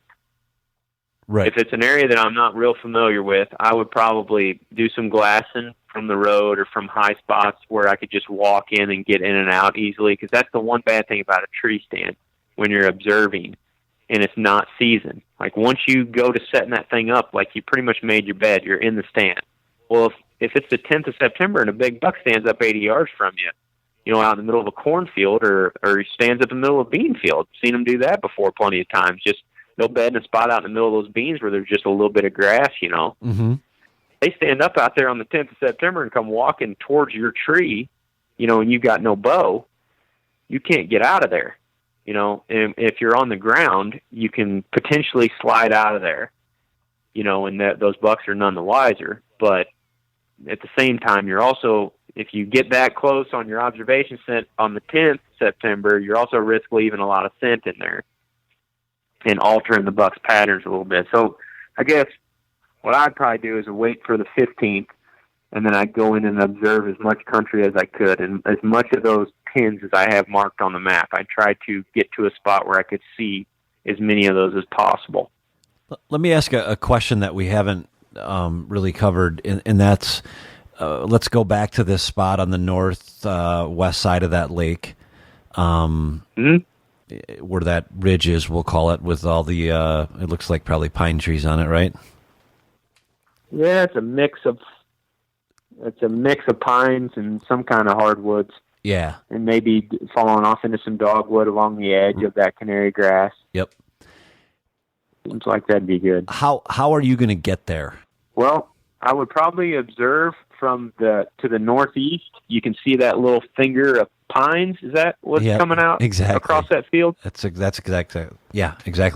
Right. If it's an area that I'm not real familiar with, I would probably do some glassing from the road or from high spots where I could just walk in and get in and out easily, because that's the one bad thing about a tree stand when you're observing and it's not season. Like once you go to setting that thing up, like you pretty much made your bed, you're in the stand. Well, if it's the 10th of September and a big buck stands up 80 yards from you, out in the middle of a cornfield or he stands up in the middle of a bean field. Seen them do that before plenty of times. Just they'll bed in a spot out in the middle of those beans where there's just a little bit of grass, Mm-hmm. They stand up out there on the 10th of September and come walking towards your tree, and you've got no bow, you can't get out of there. And if you're on the ground, you can potentially slide out of there, and those bucks are none the wiser. But at the same time, you're also, if you get that close on your observation scent on the 10th of September, you're also risk leaving a lot of scent in there and altering the buck's patterns a little bit. So I guess what I'd probably do is wait for the 15th, and then I'd go in and observe as much country as I could, and as much of those pins as I have marked on the map. I'd try to get to a spot where I could see as many of those as possible. Let me ask a question that we haven't really covered, and that's let's go back to this spot on the northwest side of that lake. Mm-hmm. Where that ridge is, we'll call it, with all the, it looks like probably pine trees on it, right? Yeah, it's a mix of pines and some kind of hardwoods. Yeah. And maybe falling off into some dogwood along the edge of that canary grass. Yep. Seems like that'd be good. How are you going to get there? Well, I would probably observe to the northeast. You can see that little finger of pines. Is that what's coming out across that field? That's exactly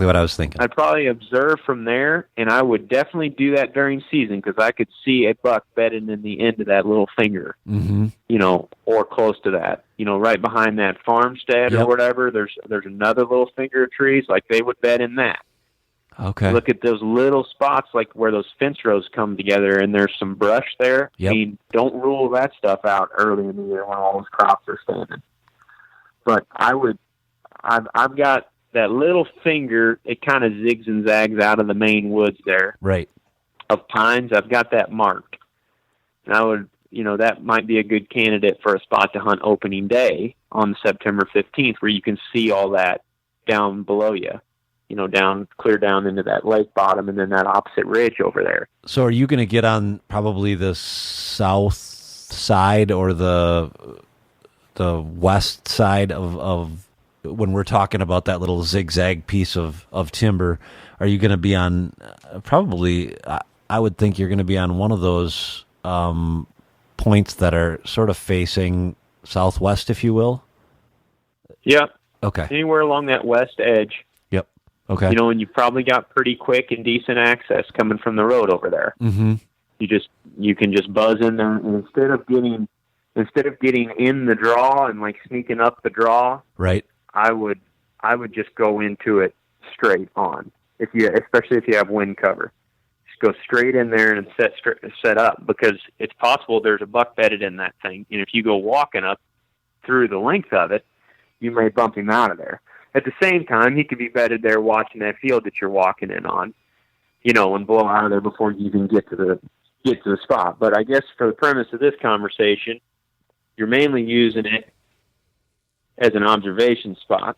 what I was thinking. I'd probably observe from there, and I would definitely do that during season because I could see a buck bedding in the end of that little finger, mm-hmm. Or close to that, right behind that farmstead or whatever. There's another little finger of trees, like they would bed in that. Okay. Look at those little spots, like where those fence rows come together, and there's some brush there. Yep. I mean, don't rule that stuff out early in the year when all those crops are standing. But I've got that little finger. It kind of zigs and zags out of the main woods there, right? Of pines. I've got that marked, and I would, that might be a good candidate for a spot to hunt opening day on September 15th, where you can see all that down below you. Clear down into that lake bottom and then that opposite ridge over there. So are you going to get on probably the south side or the west side of when we're talking about that little zigzag piece of timber? Are you going to be on probably, I would think you're going to be on one of those points that are sort of facing southwest, if you will? Yeah. Okay. Anywhere along that west edge. Okay. And you've probably got pretty quick and decent access coming from the road over there. Mm-hmm. You can just buzz in there, and instead of getting in the draw and like sneaking up the draw, right? I would just go into it straight on, especially if you have wind cover. Just go straight in there and set up, because it's possible there's a buck bedded in that thing. And if you go walking up through the length of it, you may bump him out of there. At the same time, he could be bedded there watching that field that you're walking in on, and blow out of there before you even get to the spot. But I guess for the premise of this conversation, you're mainly using it as an observation spot.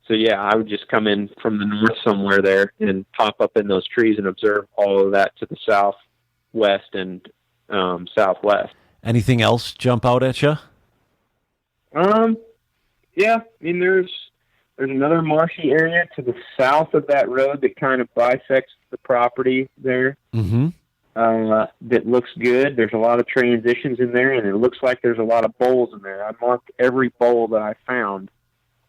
So yeah, I would just come in from the north somewhere there and pop up in those trees and observe all of that to the southwest and southwest. Anything else jump out at you? Yeah, I mean, there's another marshy area to the south of that road that kind of bisects the property there. Mm-hmm. That looks good. There's a lot of transitions in there, and it looks like there's a lot of bowls in there. I marked every bowl that I found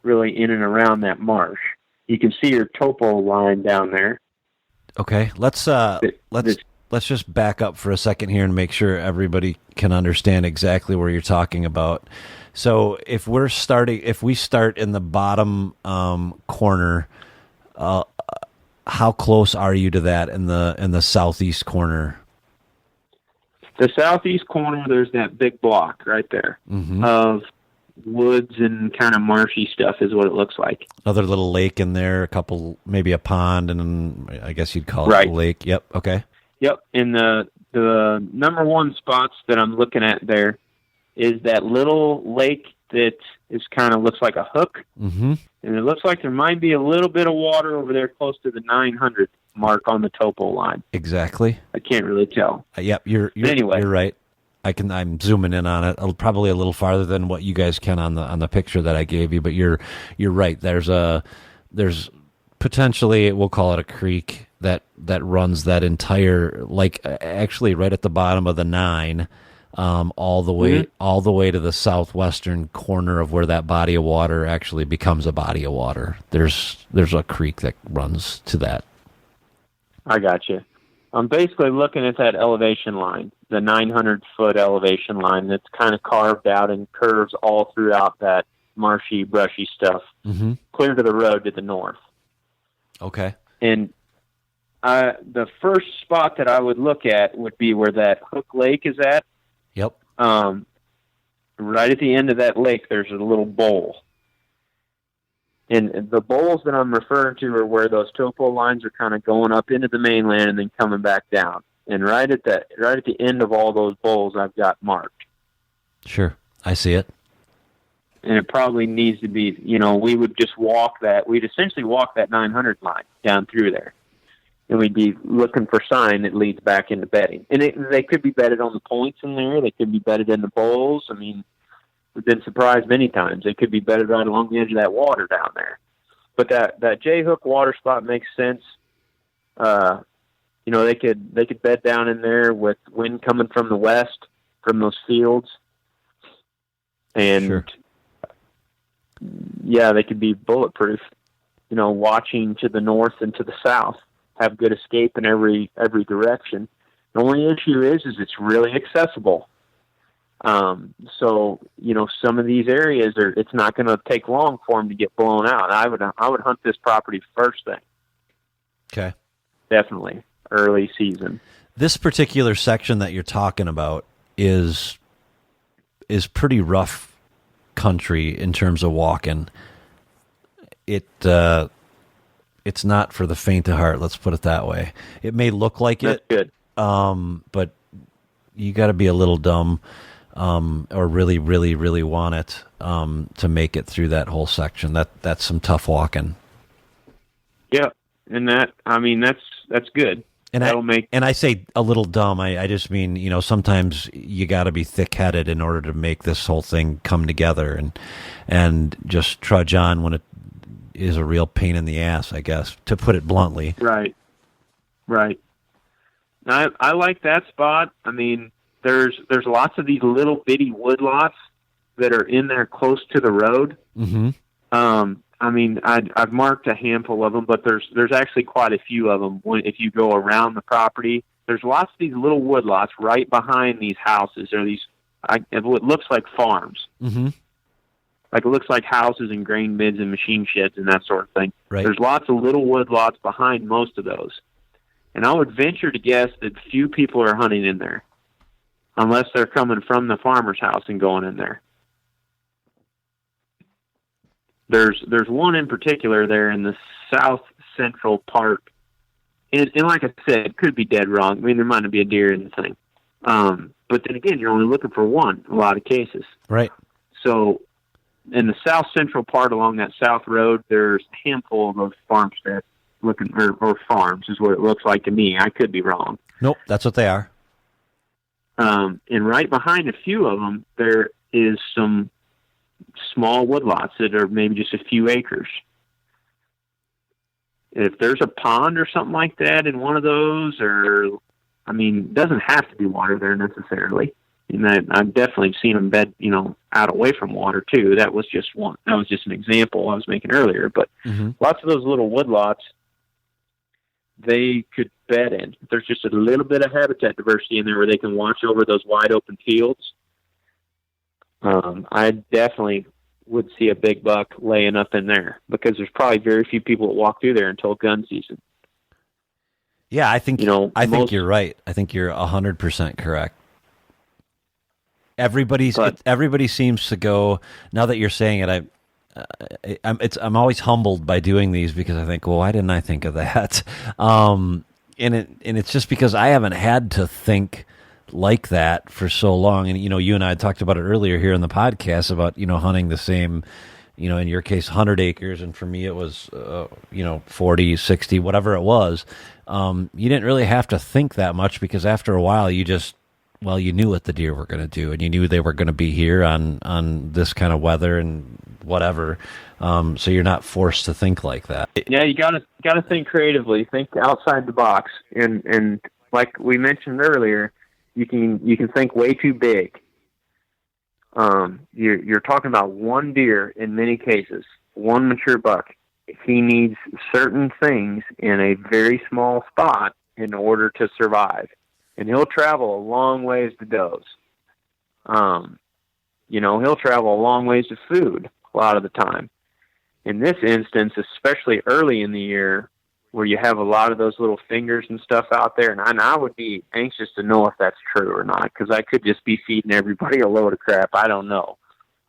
really in and around that marsh. You can see your topo line down there. Okay, let's just back up for a second here and make sure everybody can understand exactly where you're talking about. So if we start in the bottom corner, how close are you to that in the southeast corner? The southeast corner, there's that big block right there of woods and kind of marshy stuff is what it looks like. Another little lake in there, maybe a pond, and I guess you'd call it a lake. Yep. Okay. Yep. And the number one spots that I'm looking at there is that little lake that looks like a hook. Mm-hmm. And it looks like there might be a little bit of water over there close to the 900 mark on the topo line. Exactly. I can't really tell. Yep. You're right. I'm zooming in on it, probably a little farther than what you guys can on the picture that I gave you, but you're right. There's potentially, we'll call it a creek that runs that entire, like actually right at the bottom of the 9, all the way to the southwestern corner of where that body of water actually becomes a body of water. There's a creek that runs to that. I got you. I'm basically looking at that elevation line, the 900-foot elevation line that's kind of carved out and curves all throughout that marshy, brushy stuff, clear to the road to the north. Okay. And the first spot that I would look at would be where that Hook Lake is at. Yep. Right at the end of that lake, there's a little bowl. And the bowls that I'm referring to are where those topo lines are kind of going up into the mainland and then coming back down. And right at the end of all those bowls, I've got marked. Sure, I see it. And it probably needs to be, we would just we'd essentially walk that 900 line down through there. And we'd be looking for sign that leads back into bedding. And they could be bedded on the points in there. They could be bedded in the bowls. I mean, we've been surprised many times. They could be bedded right along the edge of that water down there. But that J-hook water spot makes sense. They could bed down in there with wind coming from the west, from those fields. And, sure. Yeah, they could be bulletproof, watching to the north and to the south, have good escape in every direction. The only issue is it's really accessible. So, some of these areas it's not going to take long for them to get blown out. I would hunt this property first thing. Okay. Definitely. Early season. This particular section that you're talking about is pretty rough country in terms of walking. It's not for the faint of heart, let's put it that way. It may look like That's it. Good. But you got to be a little dumb or really, really, really want it to make it through that whole section. That's some tough walking. Yeah, and that's good. And I say a little dumb. I just mean, sometimes you got to be thick-headed in order to make this whole thing come together, and just trudge on when it is a real pain in the ass, I guess, to put it bluntly. Right. I like that spot. I mean, there's lots of these little bitty woodlots that are in there close to the road. Mm-hmm. I've marked a handful of them, but there's actually quite a few of them. If you go around the property, there's lots of these little woodlots right behind these houses. Or these, what looks like farms. Mm-hmm. Like, it looks like houses and grain bins and machine sheds and that sort of thing. Right. There's lots of little wood lots behind most of those. And I would venture to guess that few people are hunting in there, unless they're coming from the farmer's house and going in there. There's one in particular there in the south central part. And like I said, it could be dead wrong. I mean, there might not be a deer in the thing. But then again, you're only looking for one in a lot of cases. Right. So in the south central part along that south road, there's a handful of those farmsteads looking, or farms is what it looks like to me. I could be wrong. Nope, that's what they are. And right behind a few of them, there is some small woodlots that are maybe just a few acres. If there's a pond or something like that in one of those, or, I mean, it doesn't have to be water there necessarily. And I've definitely seen them bed, out away from water too. That was just one. That was just an example I was making earlier. But lots of those little woodlots, they could bed in. There's just a little bit of habitat diversity in there where they can watch over those wide open fields. I definitely would see a big buck laying up in there, because there's probably very few people that walk through there until gun season. Yeah, I think think you're right. I think you're 100% correct. Everybody seems to go. Now that you're saying it, I'm always humbled by doing these, because I think, well, why didn't I think of that? And it's just because I haven't had to think like that for so long. And you and I had talked about it earlier here in the podcast about hunting the same, in your case 100 acres, and for me it was 40, 60, whatever it was. You didn't really have to think that much, because after a while you knew what the deer were going to do, and you knew they were going to be here on this kind of weather and whatever. So you're not forced to think like that. Yeah, you gotta think creatively, think outside the box, and like we mentioned earlier, you can think way too big. You're talking about one deer in many cases, one mature buck. He needs certain things in a very small spot in order to survive. And he'll travel a long ways to does. He'll travel a long ways to food a lot of the time. In this instance, especially early in the year, where you have a lot of those little fingers and stuff out there, and I would be anxious to know if that's true or not, because I could just be feeding everybody a load of crap. I don't know.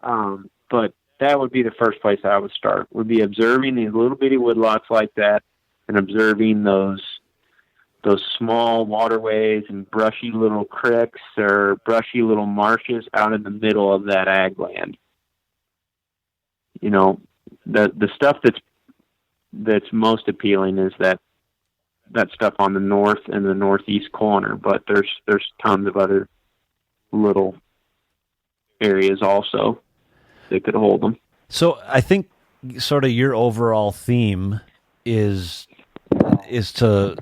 But that would be the first place I would start, would be observing these little bitty woodlots like that, and observing those small waterways and brushy little creeks or brushy little marshes out in the middle of that ag land. The stuff that's most appealing is that stuff on the north and the northeast corner, but there's tons of other little areas also that could hold them. So I think sort of your overall theme is to,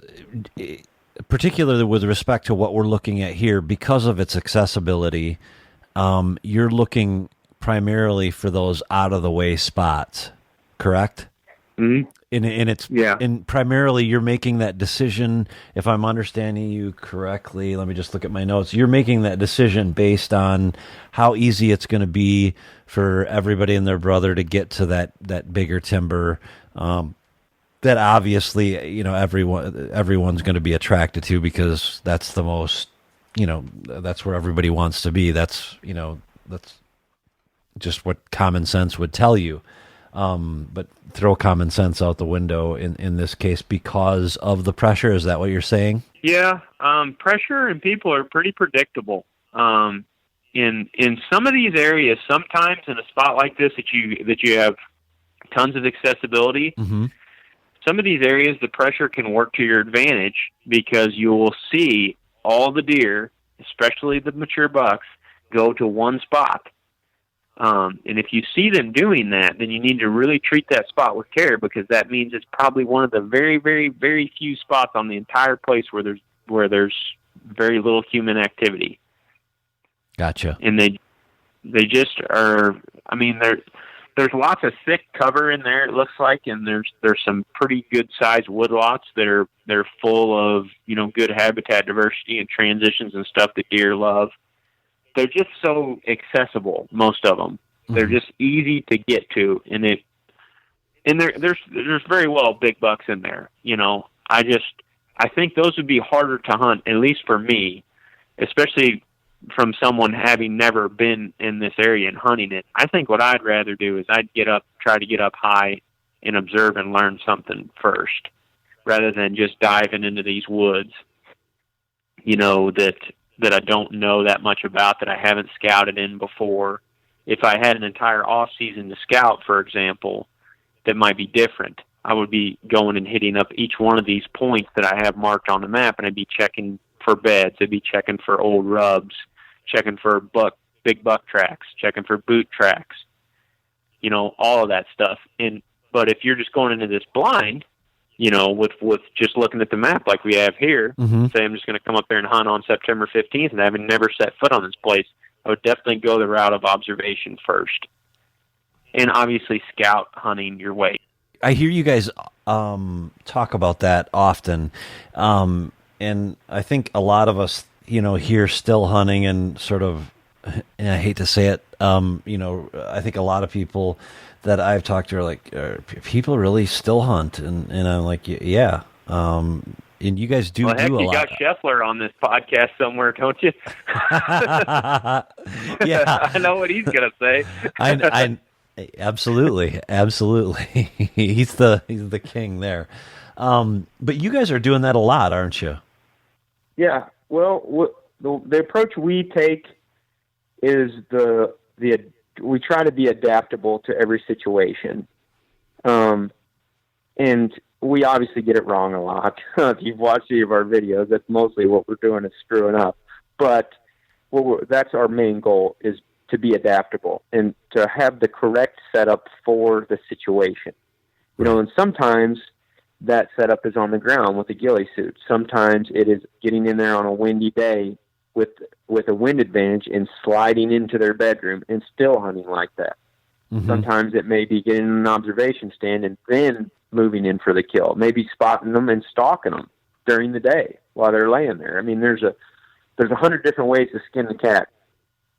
particularly with respect to what we're looking at here, because of its accessibility, you're looking primarily for those out of the way spots, correct? Mm-hmm. And primarily you're making that decision, if I'm understanding you correctly, let me just look at my notes. You're making that decision based on how easy it's going to be for everybody and their brother to get to that bigger timber, that obviously, everyone's going to be attracted to, because that's the most, that's where everybody wants to be. That's just what common sense would tell you. But throw common sense out the window in this case because of the pressure. Is that what you're saying? Yeah. Pressure and people are pretty predictable. In some of these areas, sometimes in a spot like this that you have tons of accessibility, mm-hmm. Some of these areas, the pressure can work to your advantage, because you will see all the deer, especially the mature bucks, go to one spot. And if you see them doing that, then you need to really treat that spot with care, because that means it's probably one of the very, very, very few spots on the entire place where there's very little human activity. Gotcha. And they just are. I mean, there's lots of thick cover in there, it looks like, and there's some pretty good sized woodlots they're full of good habitat diversity and transitions and stuff that deer love. They're just so accessible, most of them, They're just easy to get to, and there's very well big bucks in there. I think those would be harder to hunt, at least for me, especially from someone having never been in this area and hunting it. I think what I'd rather do is try to get up high and observe and learn something first, rather than just diving into these woods, that I don't know that much about, that I haven't scouted in before. If I had an entire off season to scout, for example, that might be different. I would be going and hitting up each one of these points that I have marked on the map, and I'd be checking for beds. I'd be checking for old rubs, checking for big buck tracks, checking for boot tracks, all of that stuff. But if you're just going into this blind, with just looking at the map like we have here, say I'm just going to come up there and hunt on September 15th and having never set foot on this place, I would definitely go the route of observation first. And obviously scout hunting your way. I hear you guys talk about that often. And I think a lot of us, here still hunting and sort of, and I hate to say it, I think a lot of people that I've talked to are like, are people really still hunt? And I'm like, yeah. And you guys do a lot. You got Scheffler on this podcast somewhere, don't you? Yeah. I know what he's going to say. I absolutely. He's the king there. But you guys are doing that a lot, aren't you? Yeah. Well, the approach we take is we try to be adaptable to every situation. And we obviously get it wrong a lot. If you've watched any of our videos, that's mostly what we're doing is screwing up. But that's our main goal, is to be adaptable and to have the correct setup for the situation. And sometimes that setup is on the ground with a ghillie suit. Sometimes it is getting in there on a windy day with a wind advantage and sliding into their bedroom and still hunting like that. Sometimes it may be getting in an observation stand and then moving in for the kill, maybe spotting them and stalking them during the day while they're laying there. I mean, there's 100 different ways to skin the cat.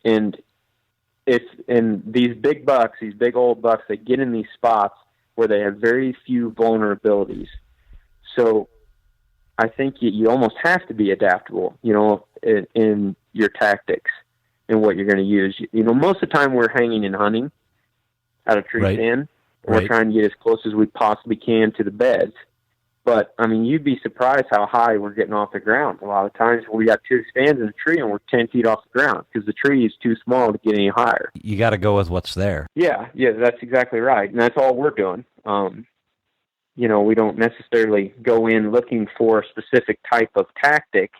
And these big bucks, these big old bucks, they get in these spots where they have very few vulnerabilities. So I think you almost have to be adaptable, in your tactics and what you're going to use. Most of the time we're hanging and hunting out of tree stand. We're trying to get as close as we possibly can to the beds. But, I mean, you'd be surprised how high we're getting off the ground. A lot of times we got two stands in a tree and we're 10 feet off the ground because the tree is too small to get any higher. You got to go with what's there. Yeah, that's exactly right. And that's all we're doing. We don't necessarily go in looking for a specific type of tactic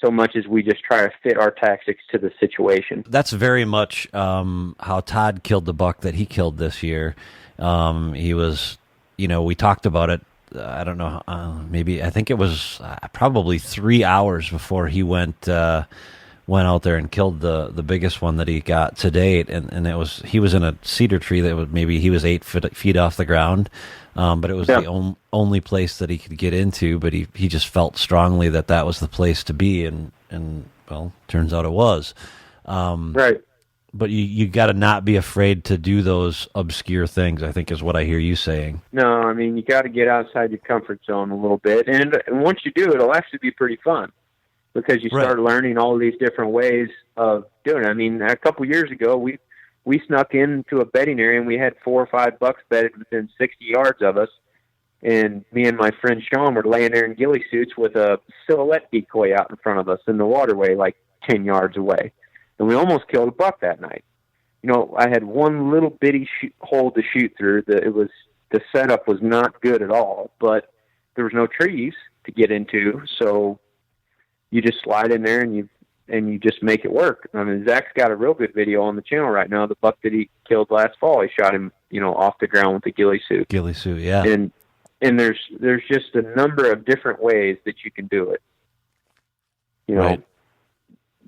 so much as we just try to fit our tactics to the situation. That's very much how Todd killed the buck that he killed this year. He was, we talked about it. I don't know. I think it was probably 3 hours before he went out there and killed the biggest one that he got to date, and he was in a cedar tree that he was 8 feet off the ground, but it was the only place that he could get into. But he just felt strongly that was the place to be, and well, turns out it was. Right. But you got to not be afraid to do those obscure things, I think is what I hear you saying. No, I mean, you got to get outside your comfort zone a little bit. And once you do, it'll actually be pretty fun because you start learning all these different ways of doing it. I mean, a couple years ago, we snuck into a bedding area and we had 4 or 5 bucks bedded within 60 yards of us. And me and my friend Sean were laying there in ghillie suits with a silhouette decoy out in front of us in the waterway, like 10 yards away. And we almost killed a buck that night. I had one little bitty hole to shoot through. The setup was not good at all, but there was no trees to get into, so you just slide in there and you just make it work. I mean, Zach's got a real good video on the channel right now. The buck that he killed last fall, he shot him, off the ground with a ghillie suit. Ghillie suit, yeah. And there's just a number of different ways that you can do it. Right.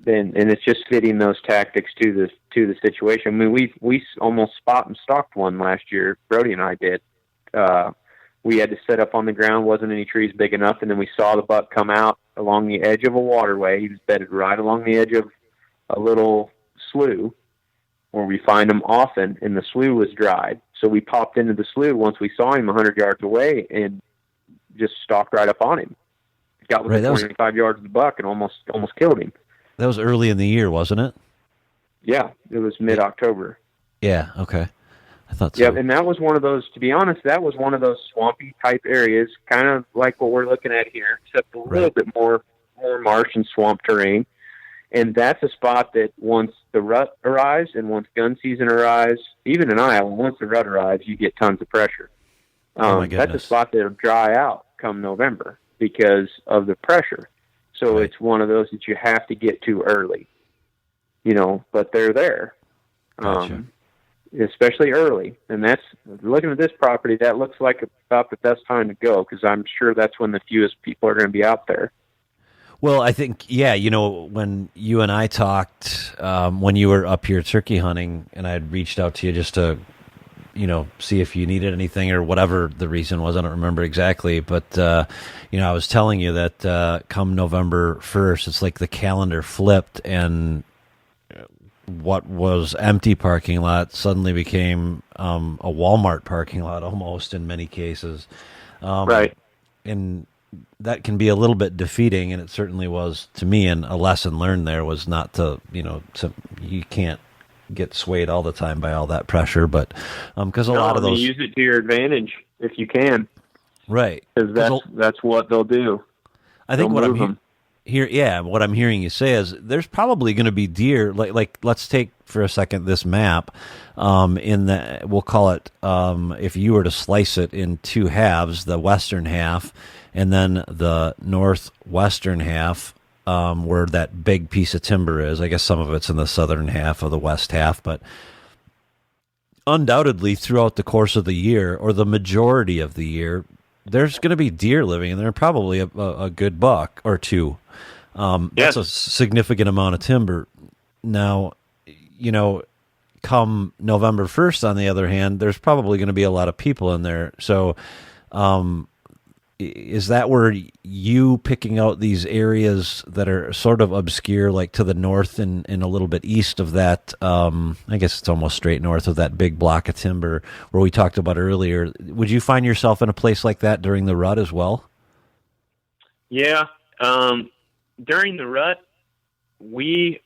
And it's just fitting those tactics to the situation. I mean, we almost spot and stalked one last year. Brody and I did. We had to set up on the ground. Wasn't any trees big enough, and then we saw the buck come out along the edge of a waterway. He was bedded right along the edge of a little slough, where we find them often, and the slough was dried. So we popped into the slough once we saw him 100 yards away and just stalked right up on him. Got within 25 yards of the buck and almost killed him. That was early in the year, wasn't it? Yeah, it was mid-October. Yeah, okay. I thought so. Yeah, and that was one of those, to be honest, that was one of those swampy type areas, kind of like what we're looking at here, except a little bit more marsh and swamp terrain. And that's a spot that once the rut arrives and once gun season arrives, even in Iowa, once the rut arrives, you get tons of pressure. Oh my goodness. That's a spot that'll dry out come November because of the pressure. So it's one of those that you have to get to early, but they're there. Gotcha. Especially early. And that's, looking at this property, that looks like about the best time to go, because I'm sure that's when the fewest people are going to be out there. Well, I think, when you and I talked, when you were up here turkey hunting, and I had reached out to you just to, see if you needed anything or whatever the reason was, I don't remember exactly, but, I was telling you that come November 1st, it's like the calendar flipped, and what was empty parking lot suddenly became a Walmart parking lot almost in many cases. Right. And that can be a little bit defeating, and it certainly was to me, and a lesson learned there was not to, you can't get swayed all the time by all that pressure, but because a lot of those... use it to your advantage if you can. Right. Because that's what they'll do. I think what I'm what I'm hearing you say is there's probably going to be deer. Like let's take for a second this map. We'll call it, if you were to slice it in two halves, the western half and then the northwestern half, where that big piece of timber is. I guess some of it's in the southern half of the west half, but undoubtedly throughout the course of the year, or the majority of the year, there's going to be deer living in there, probably a good buck or two. That's a significant amount of timber. Now, come November 1st, on the other hand, there's probably going to be a lot of people in there. So is that where you picking out these areas that are sort of obscure, like to the north and a little bit east of that, I guess it's almost straight north of that big block of timber where we talked about earlier, would you find yourself in a place like that during the rut as well? Yeah. During the rut, we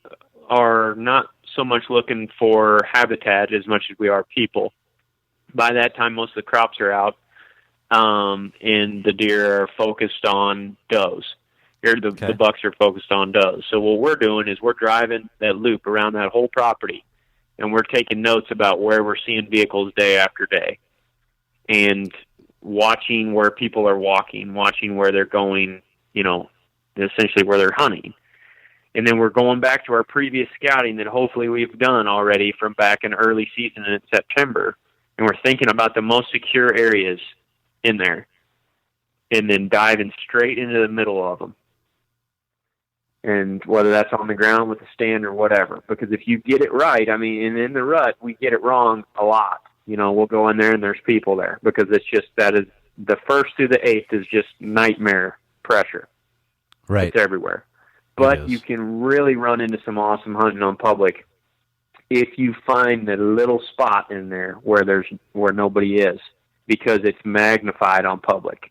are not so much looking for habitat as much as we are people. By that time, most of the crops are out. And the deer are focused on does. Here, the bucks are focused on does. So what we're doing is we're driving that loop around that whole property, and we're taking notes about where we're seeing vehicles day after day, and watching where people are walking, watching where they're going, essentially where they're hunting. And then we're going back to our previous scouting that hopefully we've done already from back in early season in September, and we're thinking about the most secure areas in there, and then diving straight into the middle of them. And whether that's on the ground with a stand or whatever, because if you get it right, and in the rut, we get it wrong a lot. We'll go in there and there's people there, because it's just, that is the 1st through the 8th is just nightmare pressure. Right. It's everywhere. But you can really run into some awesome hunting on public if you find the little spot in there where nobody is, because it's magnified on public.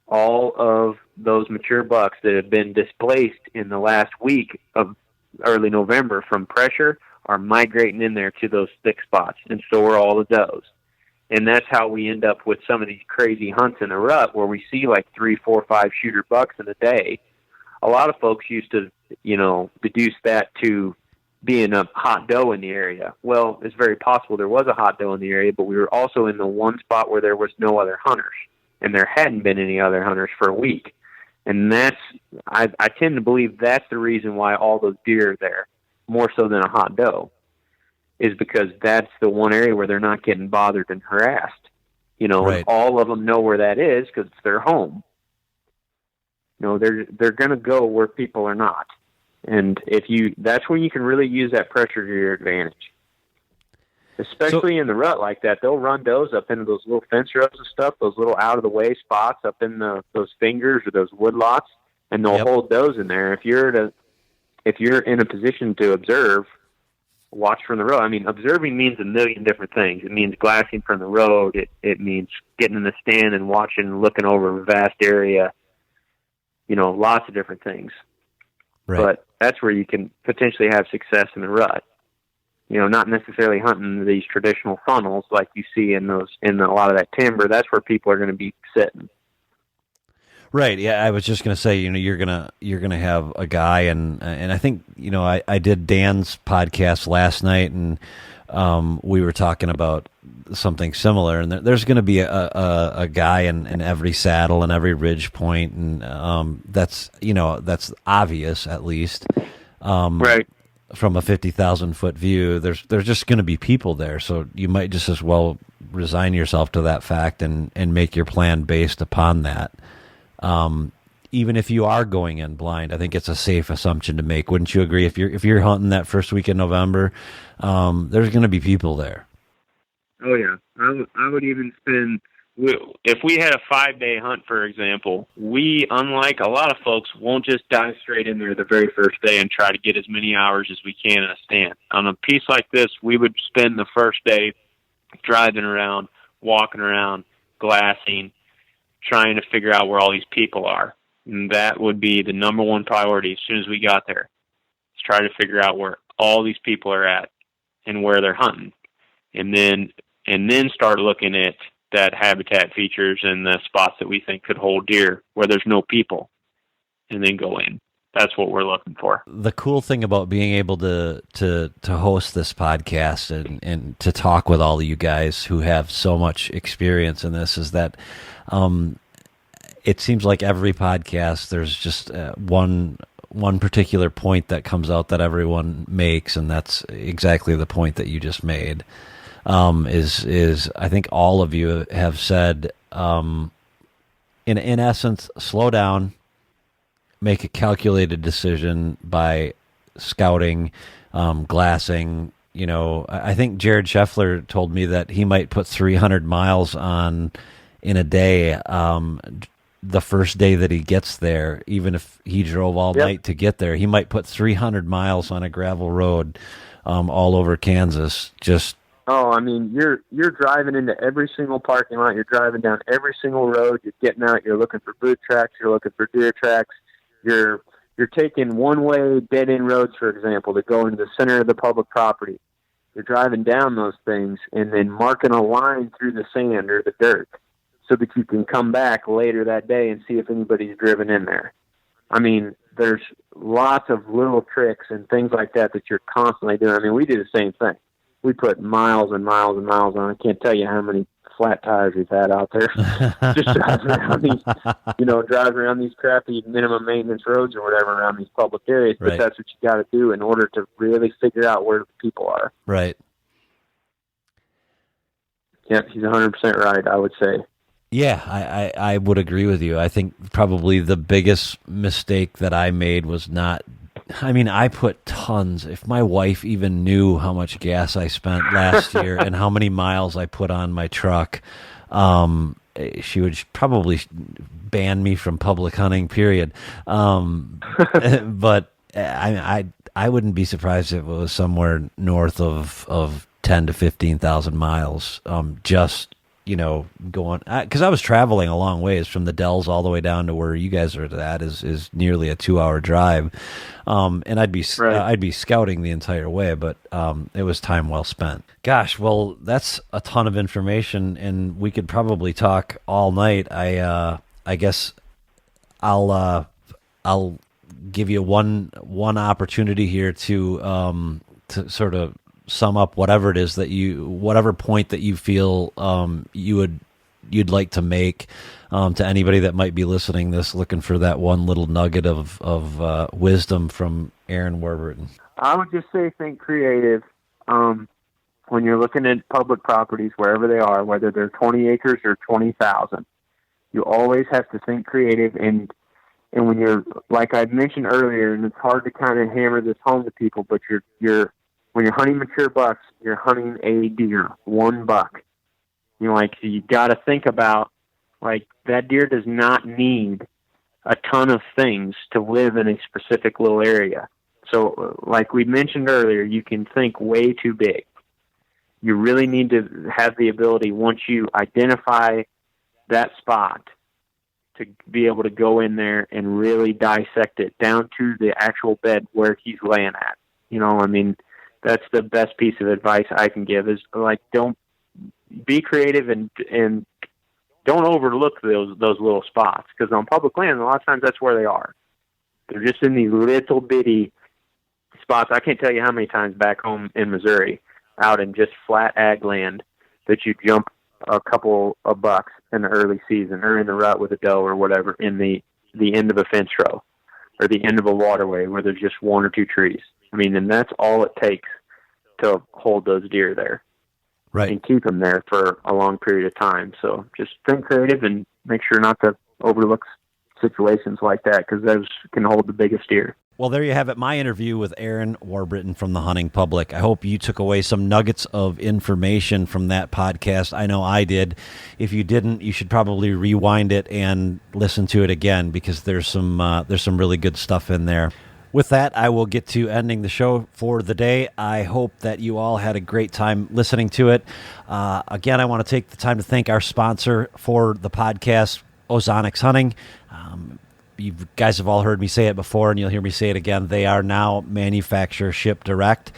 All of those mature bucks that have been displaced in the last week of early November from pressure are migrating in there to those thick spots, and so are all the does. And that's how we end up with some of these crazy hunts in the rut where we see like 3, 4, 5 shooter bucks in a day. A lot of folks used to, deduce that to being a hot doe in the area. Well, it's very possible there was a hot doe in the area, but we were also in the one spot where there was no other hunters, and there hadn't been any other hunters for a week. And I tend to believe that's the reason why all those deer are there, more so than a hot doe, is because that's the one area where they're not getting bothered and harassed. Right. All of them know where that is because it's their home. They're going to go where people are not. And that's when you can really use that pressure to your advantage. Especially in the rut like that, they'll run does up into those little fence rows and stuff, those little out of the way spots up in those fingers or those wood lots, and they'll hold does in there. If you're in a position to observe watch from the road. I mean, observing means a million different things. It means glassing from the road. It means getting in the stand and watching, looking over a vast area. Lots of different things. Right. But that's where you can potentially have success in the rut. Not necessarily hunting these traditional funnels like you see in a lot of that timber. That's where people are going to be sitting. Right. Yeah, I was just going to say, you're gonna have a guy, and I think I did Dan's podcast last night, and we were talking about something similar, and there's going to be a guy in every saddle and every ridge point, and that's obvious, at least. Right. From a 50,000 foot view, there's just going to be people there, so you might just as well resign yourself to that fact and make your plan based upon that. Even if you are going in blind, I think it's a safe assumption to make. Wouldn't you agree? If you're hunting that first week in November, there's going to be people there. Oh yeah, I would even spend. If we had a 5-day hunt, for example, we, unlike a lot of folks, won't just dive straight in there the very first day and try to get as many hours as we can in a stand. On a piece like this, we would spend the first day driving around, walking around, glassing, trying to figure out where all these people are. And that would be the number one priority as soon as we got there. Let's try to figure out where all these people are at and where they're hunting. And then start looking at that habitat features and the spots that we think could hold deer where there's no people, and then go in. That's what we're looking for. The cool thing about being able to host this podcast and to talk with all of you guys who have so much experience in this is that it seems like every podcast there's just one particular point that comes out that everyone makes, and that's exactly the point that you just made. Is I think all of you have said, in essence, slow down, make a calculated decision by scouting, glassing. I think Jared Scheffler told me that he might put 300 miles on in a day. The first day that he gets there, even if he drove all night to get there, he might put 300 miles on a gravel road, all over Kansas. Oh, I mean, you're driving into every single parking lot. You're driving down every single road. You're getting out. You're looking for boot tracks. You're looking for deer tracks. You're taking one-way dead-end roads, for example, that go into the center of the public property. You're driving down those things and then marking a line through the sand or the dirt so that you can come back later that day and see if anybody's driven in there. I mean, there's lots of little tricks and things like that you're constantly doing. I mean, we do the same thing. We put miles and miles and miles on. I can't tell you how many flat tires we've had out there. Just driving around these crappy minimum maintenance roads or whatever around these public areas. But that's what you got to do in order to really figure out where the people are. Right. Yep, he's 100% right, I would say. Yeah, I would agree with you. I think probably the biggest mistake that I made was I put tons. If my wife even knew how much gas I spent last year and how many miles I put on my truck, she would probably ban me from public hunting, period. But I wouldn't be surprised if it was somewhere north of 10 to 15,000 miles, just going, because I was traveling a long ways from the Dells all the way down to where you guys are at is nearly a 2-hour drive. And I'd be scouting the entire way, but it was time well spent. Gosh, well, that's a ton of information, and we could probably talk all night. I guess I'll give you one opportunity here to sort of sum up whatever it is whatever point that you feel you'd like to make to anybody that might be listening this, looking for that one little nugget of wisdom from Aaron Warbritton. I would just say think creative. When you're looking at public properties, wherever they are, whether they're 20 acres or 20,000, you always have to think creative. And when you're, like I mentioned earlier, and it's hard to kind of hammer this home to people, but when you're hunting mature bucks, you're hunting a deer, one buck. You got to think about, that deer does not need a ton of things to live in a specific little area. So like we mentioned earlier, you can think way too big. You really need to have the ability, once you identify that spot, to be able to go in there and really dissect it down to the actual bed where he's laying at. I mean, that's the best piece of advice I can give is, like, don't be creative and don't overlook those little spots, because on public land, a lot of times that's where they are. They're just in these little bitty spots. I can't tell you how many times back home in Missouri, out in just flat ag land, that you jump a couple of bucks in the early season, or in the rut with a doe or whatever, in the end of a fence row or the end of a waterway where there's just one or two trees. I mean, and that's all it takes to hold those deer there. Right. And keep them there for a long period of time. So just think creative and make sure not to overlook situations like that, because those can hold the biggest deer. Well, there you have it, my interview with Aaron Warbritton from the Hunting Public. I hope you took away some nuggets of information from that podcast. I know I did. If you didn't, you should probably rewind it and listen to it again, because there's some really good stuff in there. With that, I will get to ending the show for the day. I hope that you all had a great time listening to it. Again, I want to take the time to thank our sponsor for the podcast, Ozonics Hunting. You guys have all heard me say it before, and you'll hear me say it again. They are now manufacturer ship direct.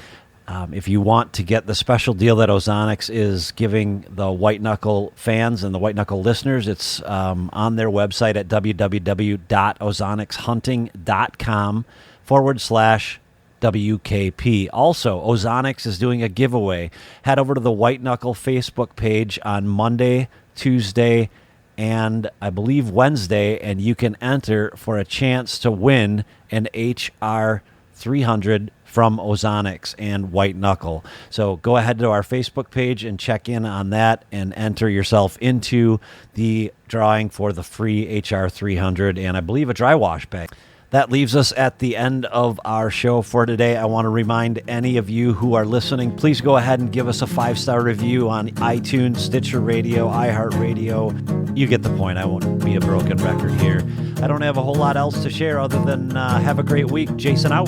If you want to get the special deal that Ozonics is giving the White Knuckle fans and the White Knuckle listeners, it's on their website at www.ozonicshunting.com/WKP. Also, Ozonics is doing a giveaway. Head over to the White Knuckle Facebook page on Monday, Tuesday, and I believe Wednesday, and you can enter for a chance to win an HR 300 from Ozonics and White Knuckle. So go ahead to our Facebook page and check in on that and enter yourself into the drawing for the free HR 300 and I believe a dry wash bag. That leaves us at the end of our show for today. I want to remind any of you who are listening, please go ahead and give us a 5-star review on iTunes, Stitcher Radio, iHeartRadio. You get the point. I won't be a broken record here. I don't have a whole lot else to share other than have a great week. Jason out.